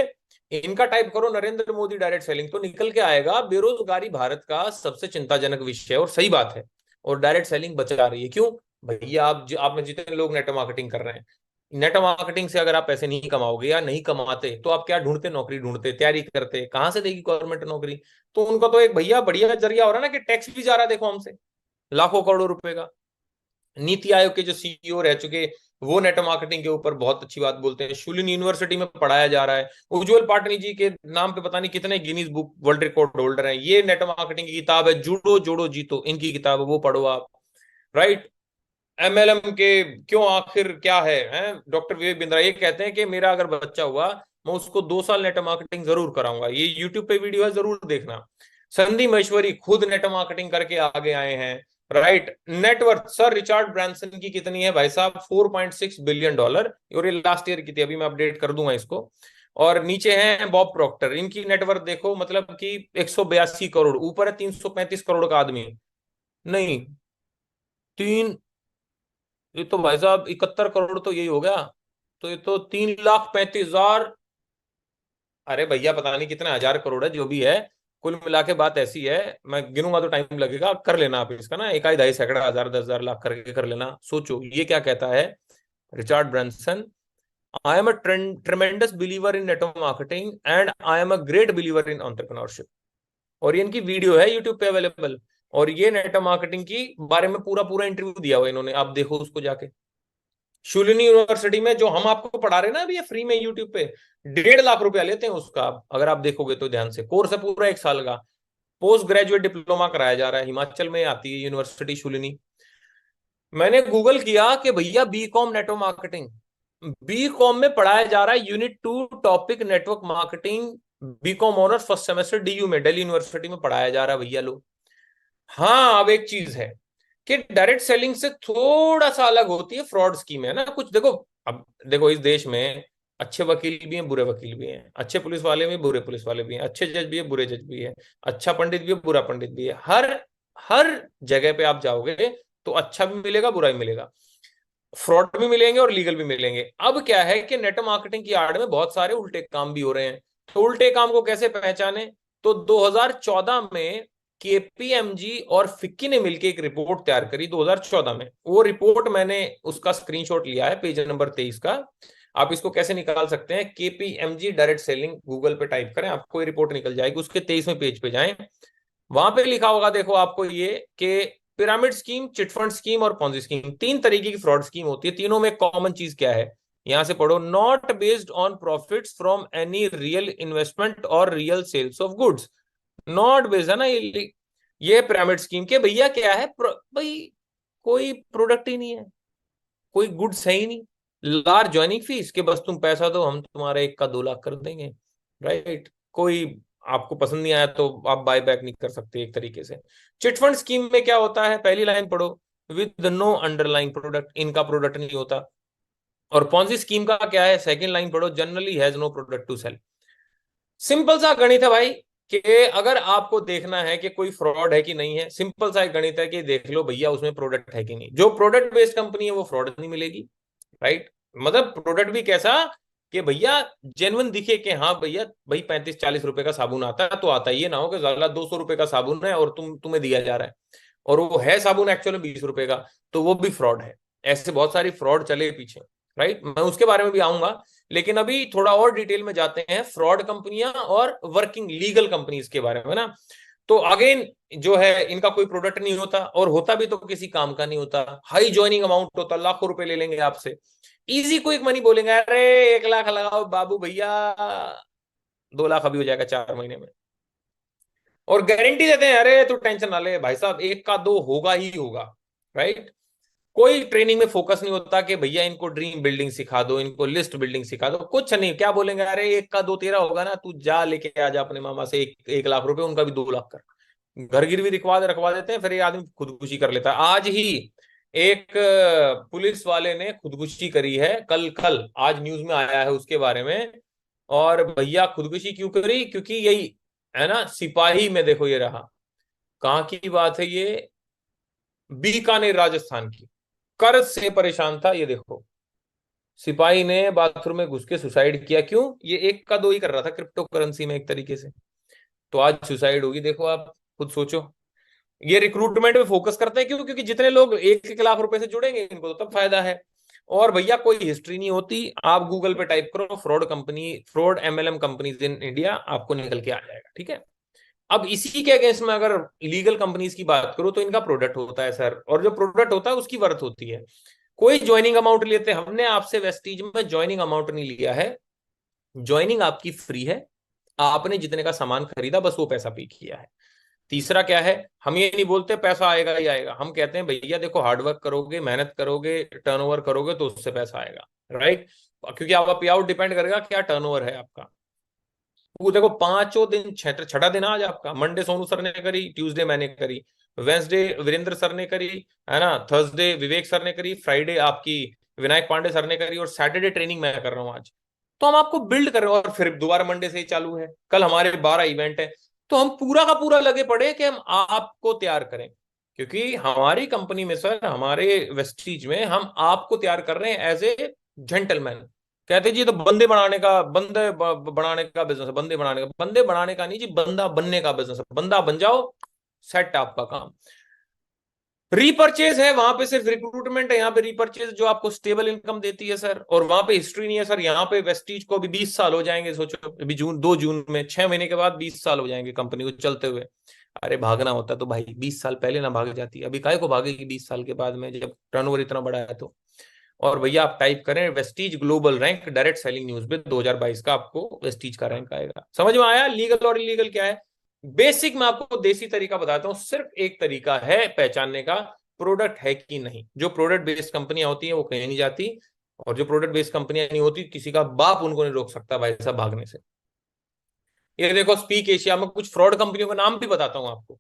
इनका टाइप करो नरेंद्र मोदी डायरेक्ट सेलिंग, तो निकल के आएगा बेरोजगारी भारत का सबसे चिंताजनक विषय है, और सही बात है। और डायरेक्ट सेलिंग बच जा रही है, क्यों? भैया आप में जितने लोग नेटवर्क मार्केटिंग कर रहे हैं, नेटवर्क मार्केटिंग से अगर आप पैसे नहीं कमाओगे या नहीं कमाते, तो आप क्या ढूंढते? नौकरी ढूंढते, तैयारी करते, कहां से देगी गवर्नमेंट नौकरी? तो उनका तो एक भैया बढ़िया जरिया हो रहा है ना, कि टैक्स भी जा रहा है देखो हमसे, लाखों करोड़ों रुपए का। नीति आयोग के जो सीईओ रह चुके, वो नेटवर्क मार्केटिंग के ऊपर बहुत अच्छी बात बोलते हैं। शूलिन यूनिवर्सिटी में पढ़ाया जा रहा है। उज्जवल पाटनी जी के नाम पे पता नहीं कितने Guinness book world record holder हैं। ये नेटवर्क मार्केटिंग की किताब है, जुड़ो जोड़ो जीतो, इनकी किताब है, वो पढ़ो आप। राइट। एमएलएम के क्यों आखिर क्या है, डॉक्टर विवेक बिंद्रा ये कहते हैं कि मेरा अगर बच्चा हुआ, मैं उसको 2 साल नेटवर्क मार्केटिंग जरूर कराऊंगा। ये यूट्यूब पे वीडियो है, जरूर देखना। संदीप महेश्वरी खुद नेटवर्क मार्केटिंग करके आगे आए हैं। Right. Net worth sir Richard Branson की कितनी है भाई साहब? $4.6 बिलियन, और ये लास्ट ईयर की थी, अभी मैं अपडेट कर दूंगा इसको। और नीचे हैं बॉब प्रॉक्टर, इनकी नेटवर्थ देखो, मतलब कि 182 करोड़, ऊपर है 335 करोड़ का आदमी। नहीं, तीन ये तो भाई साहब 71 करोड़ तो यही हो गया। तो ये तो 3,35,000। अरे भैया पता नहीं कितने हजार करोड़ है, जो भी है, कुल मिला के बात ऐसी है। मैं गिनूंगा तो टाइम लगेगा, कर लेना आप इसका ना, इकाई ढाई सैकड़ा हजार 10,000 लाख करके कर लेना। सोचो ये क्या कहता है Richard Branson. I am a ट्रेमेंडस believer in network marketing and I am a great believer in entrepreneurship. और ये इनकी वीडियो है यूट्यूब पे अवेलेबल। और ये नेटवर्क मार्केटिंग की बारे में पूरा पूरा इंटरव्यू दिया हुआ इन्होंने, आप देखो उसको जाके। शुलिनी यूनिवर्सिटी में जो हम आपको पढ़ा रहे हैं ना अभी फ्री में यूट्यूब पे, 1.5 लाख रुपया लेते हैं उसका। अगर आप देखोगे तो ध्यान से, कोर्स है पूरा 1 साल का। पोस्ट ग्रेजुएट डिप्लोमा कराया जा रहा है, हिमाचल में आती है यूनिवर्सिटी शुलिनी। मैंने गूगल किया कि भैया B com network marketing, B com में पढ़ाया जा रहा है unit 2 topic network marketing. B com honours first semester DU में, दिल्ली यूनिवर्सिटी में पढ़ाया जा रहा है भैया लोग। हाँ अब एक चीज है कि डायरेक्ट सेलिंग से थोड़ा सा अलग होती है फ्रॉड स्कीम, है ना कुछ। देखो अब देखो, इस देश में अच्छे वकील भी हैं, बुरे वकील भी हैं, अच्छे पुलिस वाले भी, बुरे पुलिस वाले भी हैं, अच्छे जज भी है, बुरे जज भी है, अच्छा पंडित भी है, बुरा पंडित भी है। हर हर जगह पे आप जाओगे तो अच्छा भी मिलेगा, बुरा भी मिलेगा, फ्रॉड भी मिलेंगे और लीगल भी मिलेंगे। अब क्या है कि नेटवर्क मार्केटिंग की आड़ में बहुत सारे उल्टे काम भी हो रहे हैं। तो उल्टे काम को कैसे पहचाने? तो 2014 में केपीएमजी और फिक्की ने मिलकर एक रिपोर्ट तैयार करी 2014 में। वो रिपोर्ट मैंने उसका स्क्रीनशॉट लिया है, पेज नंबर 23 का। आप इसको कैसे निकाल सकते हैं? केपीएमजी डायरेक्ट सेलिंग गूगल पे टाइप करें, आपको ये रिपोर्ट निकल जाएगी। उसके 23वें पेज पे जाएं, वहां पे लिखा होगा देखो आपको ये कि पिरामिड स्कीम, चिटफंड स्कीम और पॉन्जी स्कीम, 3 तरीके की फ्रॉड स्कीम होती है। तीनों में कॉमन चीज क्या है? यहां से पढ़ो, not based on profits from any real investment और real sales of goods. Not based है ना ये पिरामिड स्कीम के भैया क्या है भाई, कोई प्रोडक्ट ही नहीं है, कोई गुड्स है ही नहीं। लार्ज ज्वाइनिंग फीस के बस तुम पैसा दो, हम तुम्हारे 1 का 2 लाख कर देंगे, राइट। कोई आपको पसंद नहीं आया तो आप बाय बैक नहीं कर सकते एक तरीके से। चिटफंड स्कीम में क्या होता है? पहली लाइन पढ़ो, विद नो अंडरलाइंग प्रोडक्ट, इनका प्रोडक्ट नहीं होता। और पॉन्जी स्कीम का क्या है? सेकंड लाइन पढ़ो, generally has no product to sell. Simple सा गणित है भाई, कि अगर आपको देखना है कि कोई फ्रॉड है कि नहीं है, सिंपल सा एक गणित है कि देख लो भैया उसमें प्रोडक्ट है कि नहीं। जो प्रोडक्ट बेस्ड कंपनी है वो फ्रॉड नहीं मिलेगी, राइट। मतलब प्रोडक्ट भी कैसा कि भैया जेन्युइन दिखे कि हाँ भैया भाई 35-40 रुपए का साबुन आता है तो आता ही, ये ना हो कि ज्यादा 200 रुपए का साबुन है और तुम्हें दिया जा रहा है और वो है साबुन एक्चुअली 20 रुपए का, तो वो भी फ्रॉड है। ऐसे बहुत सारी फ्रॉड चले पीछे, राइट। मैं उसके बारे में भी आऊंगा, लेकिन अभी थोड़ा और डिटेल में जाते हैं फ्रॉड कंपनियां और वर्किंग लीगल कंपनीज के बारे में ना। तो अगेन जो है इनका कोई प्रोडक्ट नहीं होता, और होता भी तो किसी काम का नहीं होता। हाई ज्वाइनिंग अमाउंट होता, लाखों रुपए ले लेंगे आपसे। इजी क्विक मनी बोलेंगे, अरे 1 लाख लगाओ बाबू भैया, 2 लाख अभी हो जाएगा 4 महीने में। और गारंटी देते हैं, अरे तू टेंशन ना ले भाई साहब, 1 का 2 होगा ही होगा, राइट। कोई ट्रेनिंग में फोकस नहीं होता कि भैया इनको ड्रीम बिल्डिंग सिखा दो, इनको लिस्ट बिल्डिंग सिखा दो, कुछ नहीं। क्या बोलेंगे? अरे 1 का 2 तेरा होगा ना, तू जा लेके आ जा अपने मामा से 1 लाख रुपए, उनका भी 2 लाख कर। घर गिरवी रखवा देते हैं, फिर ये आदमी खुदकुशी कर लेता है। आज ही एक पुलिस वाले ने खुदकुशी करी है, कल कल आज न्यूज में आया है उसके बारे में। और भैया खुदकुशी क्यों करी? क्योंकि यही है ना, सिपाही में देखो ये रहा, कहाँ की बात है ये, बीकानेर राजस्थान की। कर्ज से परेशान था, ये देखो, सिपाही ने बाथरूम में घुस के सुसाइड किया। क्यों? ये 1 का 2 ही कर रहा था क्रिप्टो करेंसी में एक तरीके से, तो आज सुसाइड होगी। देखो आप खुद सोचो। ये रिक्रूटमेंट में फोकस करते हैं क्यों? क्योंकि जितने लोग 1 1 लाख रुपए से जुड़ेंगे इनको तो तब फायदा है। और भैया कोई हिस्ट्री नहीं होती, आप गूगल पे टाइप करो fraud company, fraud MLM companies in India, आपको निकल के आ जाएगा, ठीक है। अब इसी के अगेंस्ट में अगर लीगल कंपनीज की बात करो तो इनका प्रोडक्ट होता है सर, और जो प्रोडक्ट होता है उसकी वर्थ होती है। कोई ज्वाइनिंग अमाउंट लेते, हमने आपसे वेस्टीज में ज्वाइनिंग अमाउंट नहीं लिया है, ज्वाइनिंग आपकी फ्री है। आपने जितने का सामान खरीदा बस वो पैसा पे किया है। तीसरा क्या है, हम ये नहीं बोलते पैसा आएगा ही आएगा, हम कहते हैं भैया देखो हार्डवर्क करोगे, मेहनत करोगे, टर्नओवर करोगे तो उससे पैसा आएगा, राइट। क्योंकि आपका पे आउट डिपेंड करेगा क्या टर्नओवर है आपका। वो देखो पांचों दिन, छठा दिन आज आपका, मंडे सोनू सर ने करी, ट्यूसडे मैंने करी, वेंसडे वीरेंद्र सर ने करी, है ना, थर्सडे विवेक सर ने करी, फ्राइडे आपकी विनायक पांडे सर ने करी, और सैटरडे ट्रेनिंग मैं कर रहा हूँ आज। तो हम आपको बिल्ड कर रहे हैं, और फिर दोबारा मंडे से ही चालू है, कल हमारे 12 इवेंट है। तो हम पूरा का पूरा लगे पड़े कि हम आपको तैयार करें, क्योंकि हमारी कंपनी में सर, हमारे वेस्टीज में हम आपको तैयार कर रहे हैं एज ए जेंटलमैन। कहते जी, तो बनाने का बिजनेस है, बंदे बनाने का नहीं जी, बंदा बनने का बिजनेस है। बंदा बन जाओ, सेट आपका काम। रीपर्चेज है वहां पे, सिर्फ रिक्रूटमेंट है यहाँ पे। रीपर्चेज जो आपको स्टेबल इनकम देती है सर, और वहां पे हिस्ट्री नहीं है सर। यहाँ पे वेस्टीज को अभी 20 साल हो जाएंगे, सोचो अभी जून, 2 जून में 6 महीने के बाद 20 साल हो जाएंगे कंपनी को चलते हुए। अरे भागना होता तो भाई 20 साल पहले ना भाग जाती, अभी काहे को भागेगी 20 साल के बाद में, जब टर्नओवर इतना बड़ा है तो। और भैया आप टाइप करें Vestige global rank direct selling news पे, 2022 का आपको वेस्टीज का रैंक आएगा। समझ में आया लीगल और इलीगल क्या है? बेसिक मैं आपको देसी तरीका बताता हूँ। सिर्फ एक तरीका है पहचानने का, प्रोडक्ट है कि नहीं। जो प्रोडक्ट बेस्ड कंपनियां होती है वो कहीं नहीं जाती, और जो प्रोडक्ट बेस्ड कंपनियां नहीं होती, किसी का बाप उनको नहीं रोक सकता भाई साहब भागने से। ये देखो स्पीक एशिया में कुछ फ्रॉड कंपनियों का नाम भी बताता हूँ आपको।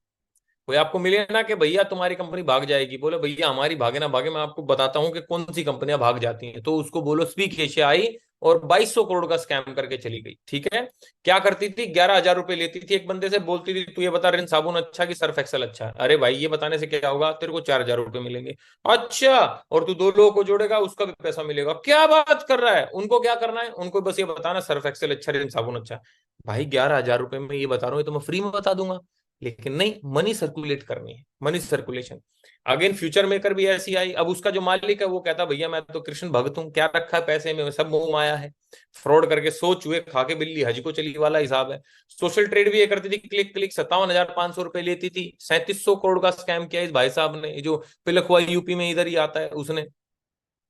कोई आपको मिले ना कि भैया तुम्हारी कंपनी भाग जाएगी, बोले भैया हमारी भागे ना भागे, मैं आपको बताता हूँ कि कौन सी कंपनियां भाग जाती हैं। तो उसको बोलो स्पीक एशिया आई और 2200 करोड़ का स्कैम करके चली गई। ठीक है, क्या करती थी? 11,000 रुपए लेती थी एक बंदे से, बोलती थी तू ये बता रिन साबुन अच्छा कि सर्फ एक्सेल अच्छा है। अरे भाई ये बताने से क्या होगा, तेरे को 4,000 रुपए मिलेंगे। अच्छा, और तू 2 लोगों को जोड़ेगा, उसका भी पैसा मिलेगा। क्या बात कर रहा है? उनको क्या करना है? उनको बस ये बताना सर्फ एक्सेल अच्छा, रिन साबुन अच्छा। भाई 11,000 रुपए में ये बता रहा हूँ, ये तो मैं फ्री में बता दूंगा। लेकिन नहीं, मनी सर्कुलेट करनी है, money circulation. Again future maker भी ऐसी आई। अब उसका जो मालिक है वो कहता भैया मैं तो कृष्ण भक्त हूँ, क्या रखा है पैसे में, सब मोह माया है। फ्रॉड करके सो चूहे खा के बिल्ली हज को चली वाला हिसाब है। सोशल ट्रेड भी ये करती थी, क्लिक क्लिक 57,500 रुपए लेती थी। 3700 करोड़ का स्कैम किया इस भाई साहब ने, जो पिलखुआ यूपी में इधर ही आता है उसने।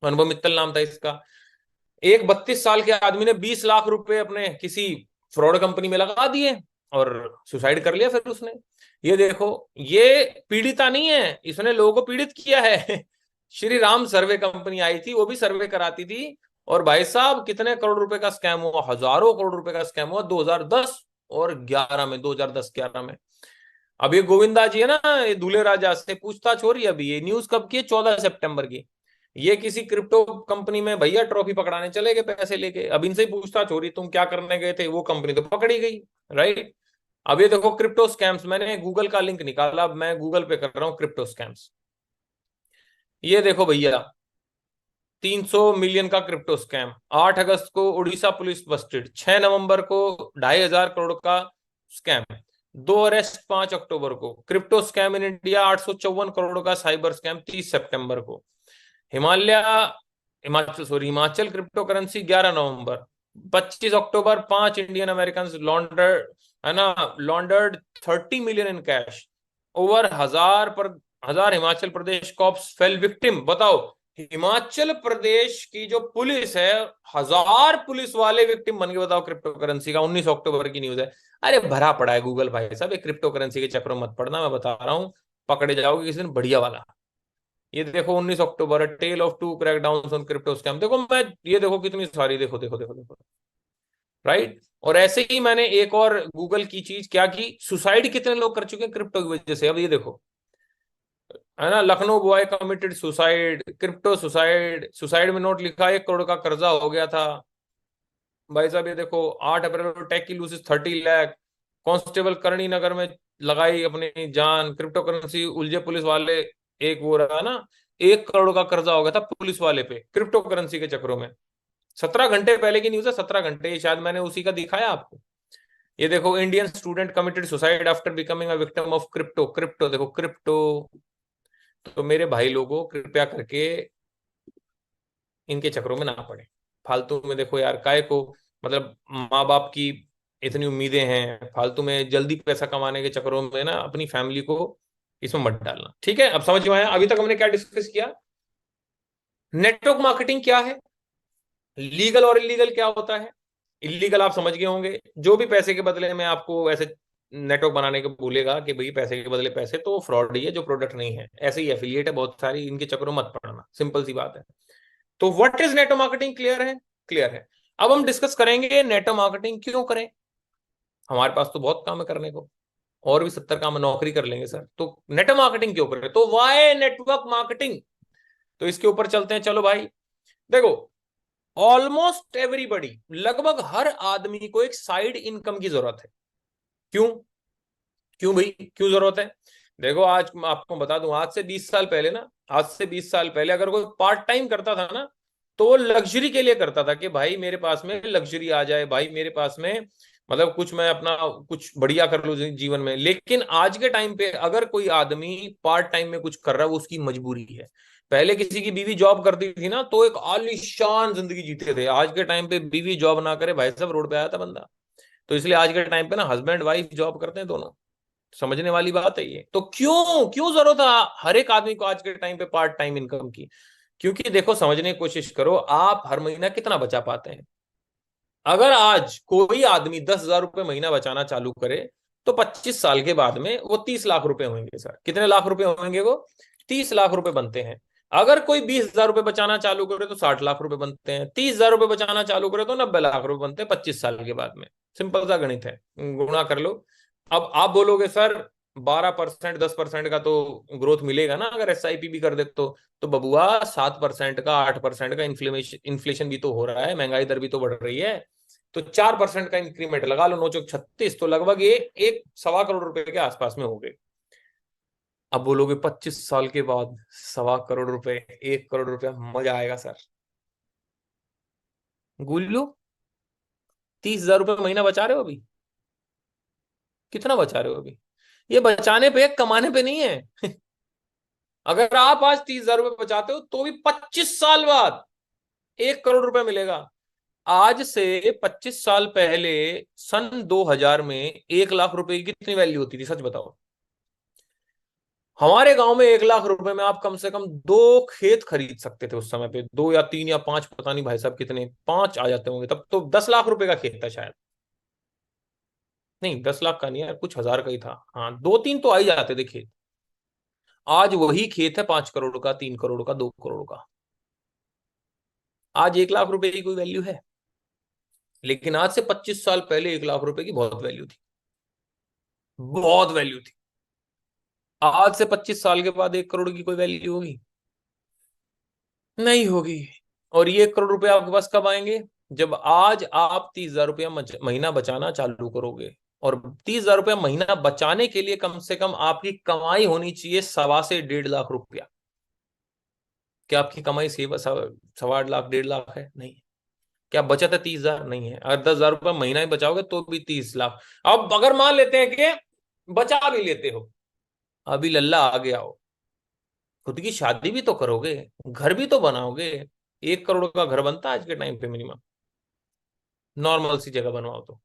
अनुभव मित्तल नाम था इसका। एक 32 साल के आदमी ने 20 लाख रुपए अपने किसी फ्रॉड कंपनी में लगा दिए और सुसाइड कर लिया फिर उसने। ये देखो, ये पीड़िता नहीं है, इसने लोगों को पीड़ित किया है। श्री राम सर्वे कंपनी आई थी, वो भी सर्वे कराती थी। और भाई साहब कितने करोड़ रुपए का स्कैम हुआ, हजारों करोड़ रुपए का स्कैम हुआ 2010 और 11 में, 2010-11 में। अब ये गोविंदा जी है ना, ये दूल्हे राजा से पूछताछ हो रही है अभी। ये न्यूज कब की है? 14 सितंबर की। ये किसी क्रिप्टो कंपनी में भैया ट्रॉफी पकड़ाने चले गए पैसे लेके, अब इनसे ही पूछताछ हो रही तुम क्या करने गए थे, वो कंपनी तो पकड़ी गई। राइट। अब ये देखो क्रिप्टो स्कैम्स, मैंने गूगल का लिंक निकाला, अब मैं गूगल पे कर रहा हूँ क्रिप्टो स्कैम्स। ये देखो भैया, 300 मिलियन का क्रिप्टो स्कैम। 8 अगस्त को उड़ीसा पुलिस बस्टेड। 6 नवंबर को 2,500 करोड़ का स्कैम। 2 अरेस्ट 5 अक्टूबर को। Crypto scam in India 854 crore का साइबर स्कैम 30 सितंबर को। हिमालय हिमाचल क्रिप्टो करेंसी 11 नवंबर। 25 अक्टूबर 5 इंडियन अमेरिकन लॉन्डर्ड, है ना, लॉन्डर्ड 30 मिलियन इन कैश। ओवर हजार Himachal Pradesh cops fail victim. बताओ, हिमाचल प्रदेश की जो पुलिस है, 1,000 पुलिस वाले विक्टिम बन गए। बताओ क्रिप्टो करेंसी का, 19 अक्टूबर की न्यूज है। अरे भरा पड़ा है गूगल भाई साहब, ये क्रिप्टो करेंसी के चक्कर में मत पड़ना, मैं बता रहा हूँ, पकड़े जाओगे किसी दिन बढ़िया वाला। ये देखो 19 October, tale of two crackdown on crypto scam. देखो मैं, ये देखो कितनी सारी, देखो देखो देखो देखो। राइट। और ऐसे ही मैंने एक और गूगल की चीज क्या की, सुसाइड कितने लोग कर चुके हैं क्रिप्टो की वजह से। अब ये देखो, है ना, Lucknow boy committed suicide, crypto suicide, suicide में नोट लिखा 1 करोड़ का कर्जा हो गया था। भाई साहब ये देखो, 8 अप्रैल को टेक की लूसेस 30 लाख। कांस्टेबल करणी नगर में लगाई अपनी जान, क्रिप्टो करेंसी उलझे पुलिस वाले। एक वो रहा ना, 1 करोड़ का कर्जा हो गया था पुलिस वाले पे क्रिप्टो करेंसी के चक्रों में। 17 घंटे पहले की न्यूज है, 17 घंटे, शायद मैंने उसी का दिखाया आपको। ये देखो, Indian student committed suicide after becoming a victim of crypto. Crypto देखो, क्रिप्टो। तो मेरे भाई लोगों कृपया करके इनके चक्रों में ना पड़े फालतू में। देखो यार, काय को, मतलब माँ बाप की इतनी उम्मीदें हैं, फालतू में जल्दी पैसा कमाने के चक्रों में ना अपनी फैमिली को इसमें मत डालना। ठीक है, अब समझ में आया अभी तक हमने क्या डिस्कस किया? नेटवर्क मार्केटिंग क्या है, लीगल और इलीगल क्या होता है। इलीगल आप समझ गए होंगे, जो भी पैसे के बदले में आपको ऐसे नेटवर्क बनाने को बोलेगा कि भाई पैसे के बदले पैसे, तो फ्रॉड ही है, जो प्रोडक्ट नहीं है। ऐसे ही एफिलिएट है बहुत सारी, इनके चक्रों में मत पड़ना, सिंपल सी बात है। तो what is network marketing, clear है? क्लियर है। अब हम डिस्कस करेंगे नेटवर्क मार्केटिंग क्यों करें। हमारे पास तो बहुत काम है करने को, और भी 70 काम, नौकरी कर लेंगे सर। तो नेटवर्क मार्केटिंग क्यों करें, तो वाई नेटवर्क मार्केटिंग। तो इसके ऊपर चलते हैं, चलो भाई। देखो, ऑलमोस्ट एवरीबडी, लगभग हर आदमी को एक साइड इनकम की जरूरत है। क्यों? क्यों भाई, क्यों जरूरत है? देखो आज मैं आपको बता दूं, आज से 20 साल पहले ना, आज से 20 साल पहले अगर कोई पार्ट टाइम करता था ना, तो वो लग्जरी के लिए करता था कि भाई मेरे पास में लग्जरी आ जाए, भाई मेरे पास में मतलब कुछ मैं अपना कुछ बढ़िया कर लूं जीवन में। लेकिन आज के टाइम पे अगर कोई आदमी पार्ट टाइम में कुछ कर रहा है, वो उसकी मजबूरी है। पहले किसी की बीवी जॉब करती थी ना, तो एक आलीशान जिंदगी जीते थे। आज के टाइम पे बीवी जॉब ना करे, भाई साहब रोड पे आया था बंदा। तो इसलिए आज के टाइम पे ना हस्बैंड वाइफ जॉब करते हैं दोनों। समझने वाली बात है ये। तो क्यों क्यों जरूरत है हर एक आदमी को आज के टाइम पे पार्ट टाइम इनकम की? क्योंकि देखो, समझने की कोशिश करो, आप हर महीना कितना बचा पाते हैं? अगर आज कोई आदमी 10,000 रुपये महीना बचाना चालू करे, तो 25 साल के बाद में वो 30 लाख रुपए होंगे। सर कितने लाख रुपए होंगे वो? 30 लाख रुपए बनते हैं। अगर कोई 20,000 रुपये बचाना चालू करे तो 60 लाख रुपए बनते हैं। 30,000 रुपये बचाना चालू करे तो 90 लाख रुपए बनते हैं 25 साल के बाद में। सिंपल सा गणित है, गुणा कर लो। अब आप बोलोगे सर 12%, 10% का तो ग्रोथ मिलेगा ना अगर एसआईपी भी कर दे तो बबुआ 7% का, 8% का इन्फ्लेशन इन्फ्लेशन भी तो हो रहा है, महंगाई दर भी तो बढ़ रही है। तो 4% का इंक्रीमेंट लगा लो, 9 चौक 36, तो लगभग ये 1 सवा करोड़ रुपए के आसपास में हो गए। अब बोलोगे 25 साल के बाद 1 सवा करोड़ रुपए, 1 करोड़ रुपया, मजा आएगा सर। गुल्लू, 30,000 रुपये महीना बचा रहे हो अभी? कितना बचा रहे हो अभी? ये बचाने पे, कमाने पे नहीं है। अगर आप आज 30,000 रुपये बचाते हो तो भी 25 साल बाद 1 करोड़ रुपया मिलेगा। आज से 25 साल पहले, सन 2000 में 1 लाख रुपए की कितनी वैल्यू होती थी, सच बताओ? हमारे गांव में 1 लाख रुपए में आप कम से कम 2 खेत खरीद सकते थे उस समय पे। 2 या 3 या 5, पता नहीं भाई साहब कितने, 5 आ जाते होंगे तब तो। 10 लाख रुपए का खेत था शायद। नहीं, 10 लाख का नहीं यार, कुछ हजार का ही था। हाँ, 2 3 तो आ ही जाते थे खेत। आज वही खेत है 5 करोड़ का, 3 करोड़ का, 2 करोड़ का। आज 1 लाख रुपए की कोई वैल्यू है? लेकिन आज से 25 साल पहले 1 लाख रुपए की बहुत वैल्यू थी, बहुत वैल्यू थी। आज से 25 साल के बाद 1 करोड़ की कोई वैल्यू होगी? नहीं होगी। और ये 1 करोड़ रुपए आपके पास कब आएंगे? जब आज आप 30,000 रुपया महीना बचाना चालू करोगे। और 30,000 रुपया महीना बचाने के लिए कम से कम आपकी कमाई होनी चाहिए 1.25 से 1.5 लाख रुपया। क्या आपकी कमाई 1.25 लाख, 1.5 लाख है? नहीं। क्या बचत है 30,000? नहीं है। अगर 10,000 रुपया महीना ही बचाओगे तो भी 30 लाख। अब अगर मान लेते हैं कि बचा भी लेते हो, अभी लल्ला आ गया हो, खुद की शादी भी तो करोगे, घर भी तो बनाओगे। 1 करोड़ का घर बनता है आज के टाइम पे मिनिमम, नॉर्मल सी जगह बनवाओ तो।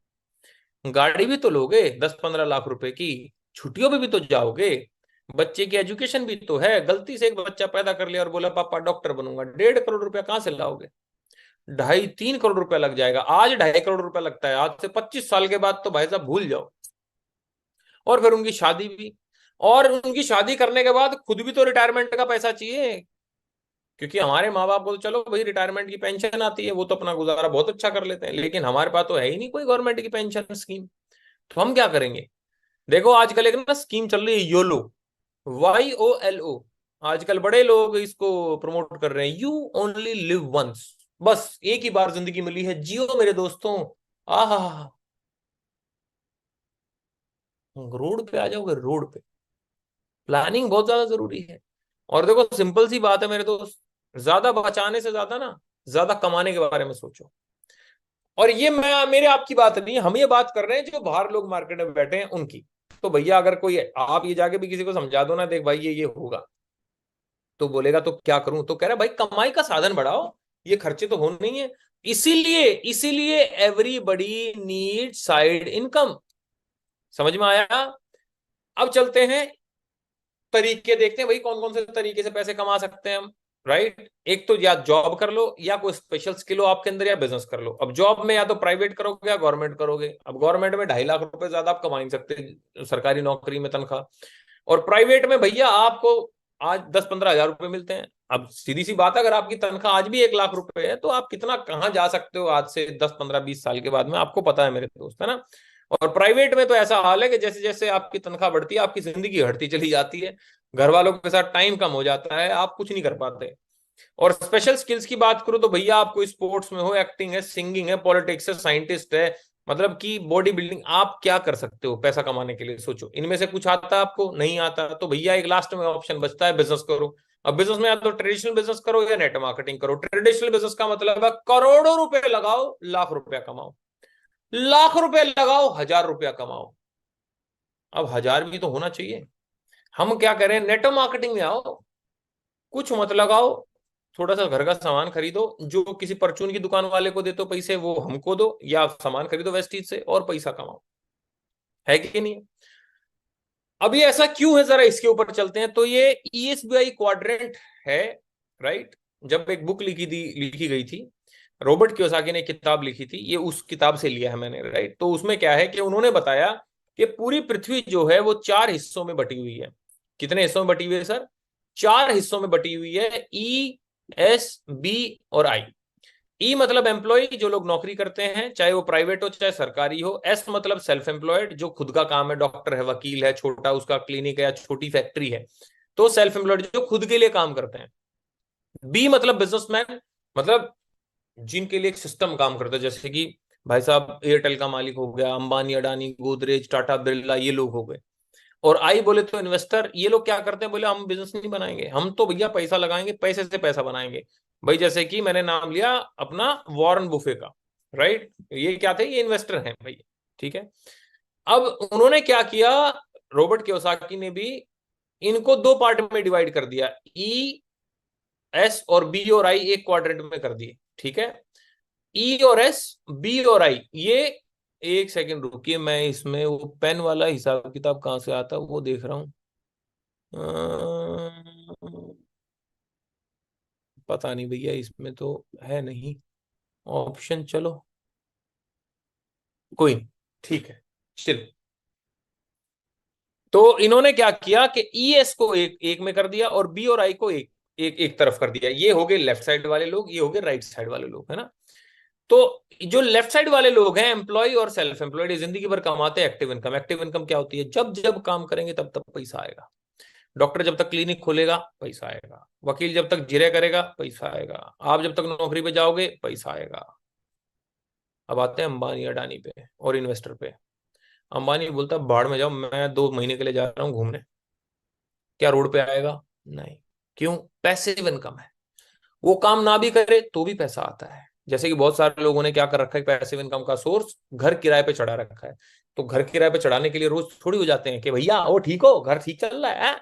गाड़ी भी तो लोगे 10 15 लाख रुपए की। छुट्टियों पे भी तो जाओगे। बच्चे की एजुकेशन भी तो है। गलती से एक बच्चा पैदा कर लिया और बोला पापा डॉक्टर बनूंगा, 1.5 करोड़ रुपया कहाँ से लाओगे? 2.5 3 करोड़ रुपया लग जाएगा। आज 2.5 करोड़ रुपया लगता है, आज से 25 साल के बाद तो भाई साहब भूल जाओ। और फिर उनकी शादी भी, और उनकी शादी करने के बाद खुद भी तो रिटायरमेंट का पैसा चाहिए। क्योंकि हमारे माँ बाप को तो चलो भाई रिटायरमेंट की पेंशन आती है, वो तो अपना गुजारा बहुत अच्छा कर लेते हैं, लेकिन हमारे पास तो है ही नहीं कोई गवर्नमेंट की पेंशन स्कीम। तो हम क्या करेंगे? देखो आजकल एक ना स्कीम चल रही है, योलो, YOLO। आजकल बड़े लोग इसको प्रमोट कर रहे हैं, यू ओनली लिव वंस। बस एक ही बार जिंदगी मिली है, जियो मेरे दोस्तों। आहा, रोड पे आ जाओगे, रोड पे। प्लानिंग बहुत ज्यादा जरूरी है। और देखो सिंपल सी बात है मेरे दोस्त, ज्यादा बचाने से ज्यादा ना, ज्यादा कमाने के बारे में सोचो। और ये मैं मेरे आपकी बात नहीं है, हम ये बात कर रहे हैं जो बाहर लोग मार्केट में बैठे हैं उनकी। तो भैया अगर कोई, आप ये जाके भी किसी को समझा दो ना, देख भाई ये होगा, तो बोलेगा तो क्या करूं? तो कह रहा भाई कमाई का साधन बढ़ाओ, ये खर्चे तो होने नहीं है। इसीलिए इसीलिए एवरीबडी नीड साइड इनकम। समझ में आया? अब चलते हैं, तरीके देखते हैं भाई कौन कौन से तरीके से पैसे कमा सकते हैं हम। राइट, एक तो या जॉब कर लो, या कोई स्पेशल स्किल हो आपके अंदर, या बिजनेस कर लो। अब जॉब में या तो प्राइवेट करोगे या गवर्नमेंट करोगे। अब गवर्नमेंट में 2.5 लाख रुपए ज्यादा आप कमा नहीं सकते सरकारी नौकरी में तनख्वाह। और प्राइवेट में भैया आपको आज 10 15 हजार रुपए मिलते हैं। अब सीधी सी बात है, अगर आपकी तनख्वाह आज भी 1 लाख रुपए है, तो आप कितना कहाँ जा सकते हो आज से 10 15 20 साल के बाद में, आपको पता है मेरे दोस्त, है ना? और प्राइवेट में तो ऐसा हाल है कि जैसे जैसे आपकी तनख्वाह बढ़ती है, आपकी जिंदगी घटती चली जाती है। घर वालों के साथ टाइम कम हो जाता है, आप कुछ नहीं कर पाते। और स्पेशल स्किल्स की बात करूं तो भैया आप कोई स्पोर्ट्स में हो, एक्टिंग है, सिंगिंग है, पॉलिटिक्स है, साइंटिस्ट है, मतलब कि बॉडी बिल्डिंग आप क्या कर सकते हो पैसा कमाने के लिए, सोचो। इनमें से कुछ आता है आपको, नहीं आता, तो भैया एक लास्ट में ऑप्शन बचता है, बिजनेस करो। अब बिजनेस में या तो ट्रेडिशनल बिजनेस करो या नेट मार्केटिंग करो। ट्रेडिशनल बिजनेस का मतलब है करोड़ों रुपए लगाओ, लाख रुपया कमाओ, लाख रुपए लगाओ, हजार रुपया कमाओ। अब हजार भी तो होना चाहिए। हम क्या करें, नेटो मार्केटिंग में आओ, कुछ मत लगाओ, थोड़ा सा घर का सामान खरीदो, जो किसी परचून की दुकान वाले को देते हो पैसे वो हमको दो, या आप सामान खरीदो वेस्टीज से और पैसा कमाओ, है कि नहीं? अभी ऐसा क्यों है, जरा इसके ऊपर चलते हैं। तो ये ईएसबीआई क्वाड्रेंट है, राइट। जब एक बुक लिखी गई थी, रॉबर्ट कियोसाकी ने किताब लिखी थी, ये उस किताब से लिया है मैंने, राइट। तो उसमें क्या है कि उन्होंने बताया कि पूरी पृथ्वी जो है वो चार हिस्सों में बटी हुई है। कितने हिस्सों में बटी हुई है सर? चार हिस्सों में बटी हुई है, ई, एस, बी और आई। ई मतलब एम्प्लॉय, जो लोग नौकरी करते हैं, चाहे वो प्राइवेट हो चाहे सरकारी हो। एस मतलब सेल्फ एम्प्लॉयड, जो खुद का काम है, डॉक्टर है, वकील है, छोटा उसका क्लिनिक है या छोटी फैक्ट्री है, तो सेल्फ एम्प्लॉयड जो खुद के लिए काम करते हैं। बी मतलब बिजनेसमैन, मतलब जिनके लिए एक सिस्टम काम करता है, जैसे कि भाई साहब एयरटेल का मालिक हो गया, अंबानी, अडानी, गोदरेज, टाटा, बिरला, ये लोग हो गए। और आई बोले तो इन्वेस्टर, ये लोग क्या करते हैं, बोले हम बिजनेस नहीं बनाएंगे, हम तो भैया पैसा लगाएंगे, पैसे से पैसा बनाएंगे। भाई जैसे कि मैंने नाम लिया अपना वॉरेन बुफे का, राइट। ये क्या थे, ये इन्वेस्टर हैं भाई, ठीक है। अब उन्होंने क्या किया, रॉबर्ट कियोसाकी ने भी इनको दो पार्ट में डिवाइड कर दिया, ई, एस और बी और आई एक क्वाड्रेंट में कर दिए, ठीक है। ई और एस, बी और आई, ये, एक सेकंड रुकिए, मैं इसमें वो पेन वाला हिसाब किताब कहाँ से आता है वो देख रहा हूँ। पता नहीं भैया, इसमें तो है नहीं ऑप्शन, चलो कोई नहीं, ठीक है, चलो। तो इन्होंने क्या किया कि ई एस को एक एक में कर दिया और बी और आई को एक एक एक तरफ कर दिया। ये हो गए लेफ्ट साइड वाले लोग, ये हो गए राइट साइड वाले लोग, है ना। तो जो लेफ्ट साइड वाले लोग हैं, एम्प्लॉय और सेल्फ एम्प्लॉयड, जिंदगी भर कमाते हैं एक्टिव इनकम। एक्टिव इनकम क्या होती है, जब जब काम करेंगे तब तब पैसा आएगा। डॉक्टर जब तक क्लिनिक खोलेगा पैसा आएगा, वकील जब तक जिरे करेगा पैसा आएगा, आप जब तक नौकरी पे जाओगे पैसा आएगा। अब आते हैं अंबानी अडानी पे और इन्वेस्टर पे। अंबानी बोलता है बाढ़ में जाओ, मैं 2 महीने के लिए जा रहा हूं घूमने। क्या रोड पे आएगा? नहीं। क्यों? पैसिव इनकम है। वो काम ना भी करे तो भी पैसा आता है। जैसे कि बहुत सारे लोगों ने क्या कर रखा है, पैसिव इनकम का सोर्स घर किराए पे चढ़ा रखा है। तो घर किराए पे चढ़ाने के लिए रोज थोड़ी हो जाते हैं कि भैया वो ठीक हो, घर ठीक चल रहा है।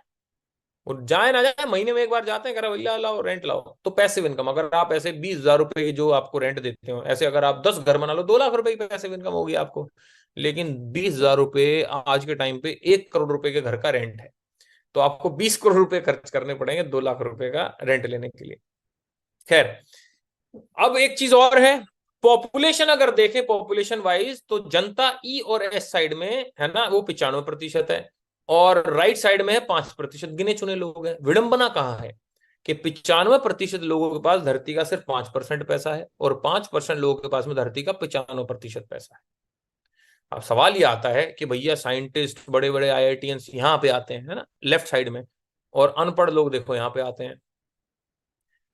वो जाए ना जाए, महीने में एक बार जाते हैं, कह रहे भैया लाओ रेंट लाओ। तो पैसिव इनकम, अगर आप ऐसे 20,000 रुपए की जो आपको रेंट देते हो, ऐसे अगर आप 10 घर बना लो, 2 लाख रुपए की पैसिव इनकम होगी आपको। लेकिन 20,000 रुपए आज के टाइम पे 1 करोड़ रुपए के घर का रेंट है। तो आपको 20 करोड़ रुपए खर्च करने पड़ेंगे 2 लाख रुपए का रेंट लेने के लिए। खैर, अब एक चीज और है, पॉपुलेशन अगर देखें पॉपुलेशन वाइज, तो जनता ई और एस साइड में है ना, वो 95% है। और राइट साइड में है 5%, गिने चुने लोग हैं। विडंबना कहाँ है कि 95% लोगों के पास धरती का सिर्फ 5% पैसा है, और 5% लोगों के पास में धरती का 95% पैसा है। अब सवाल ये आता है कि भैया साइंटिस्ट, बड़े बड़े आईआईटीएंस यहाँ पे आते हैं, है ना, लेफ्ट साइड में, और अनपढ़ लोग देखो यहाँ पे आते हैं।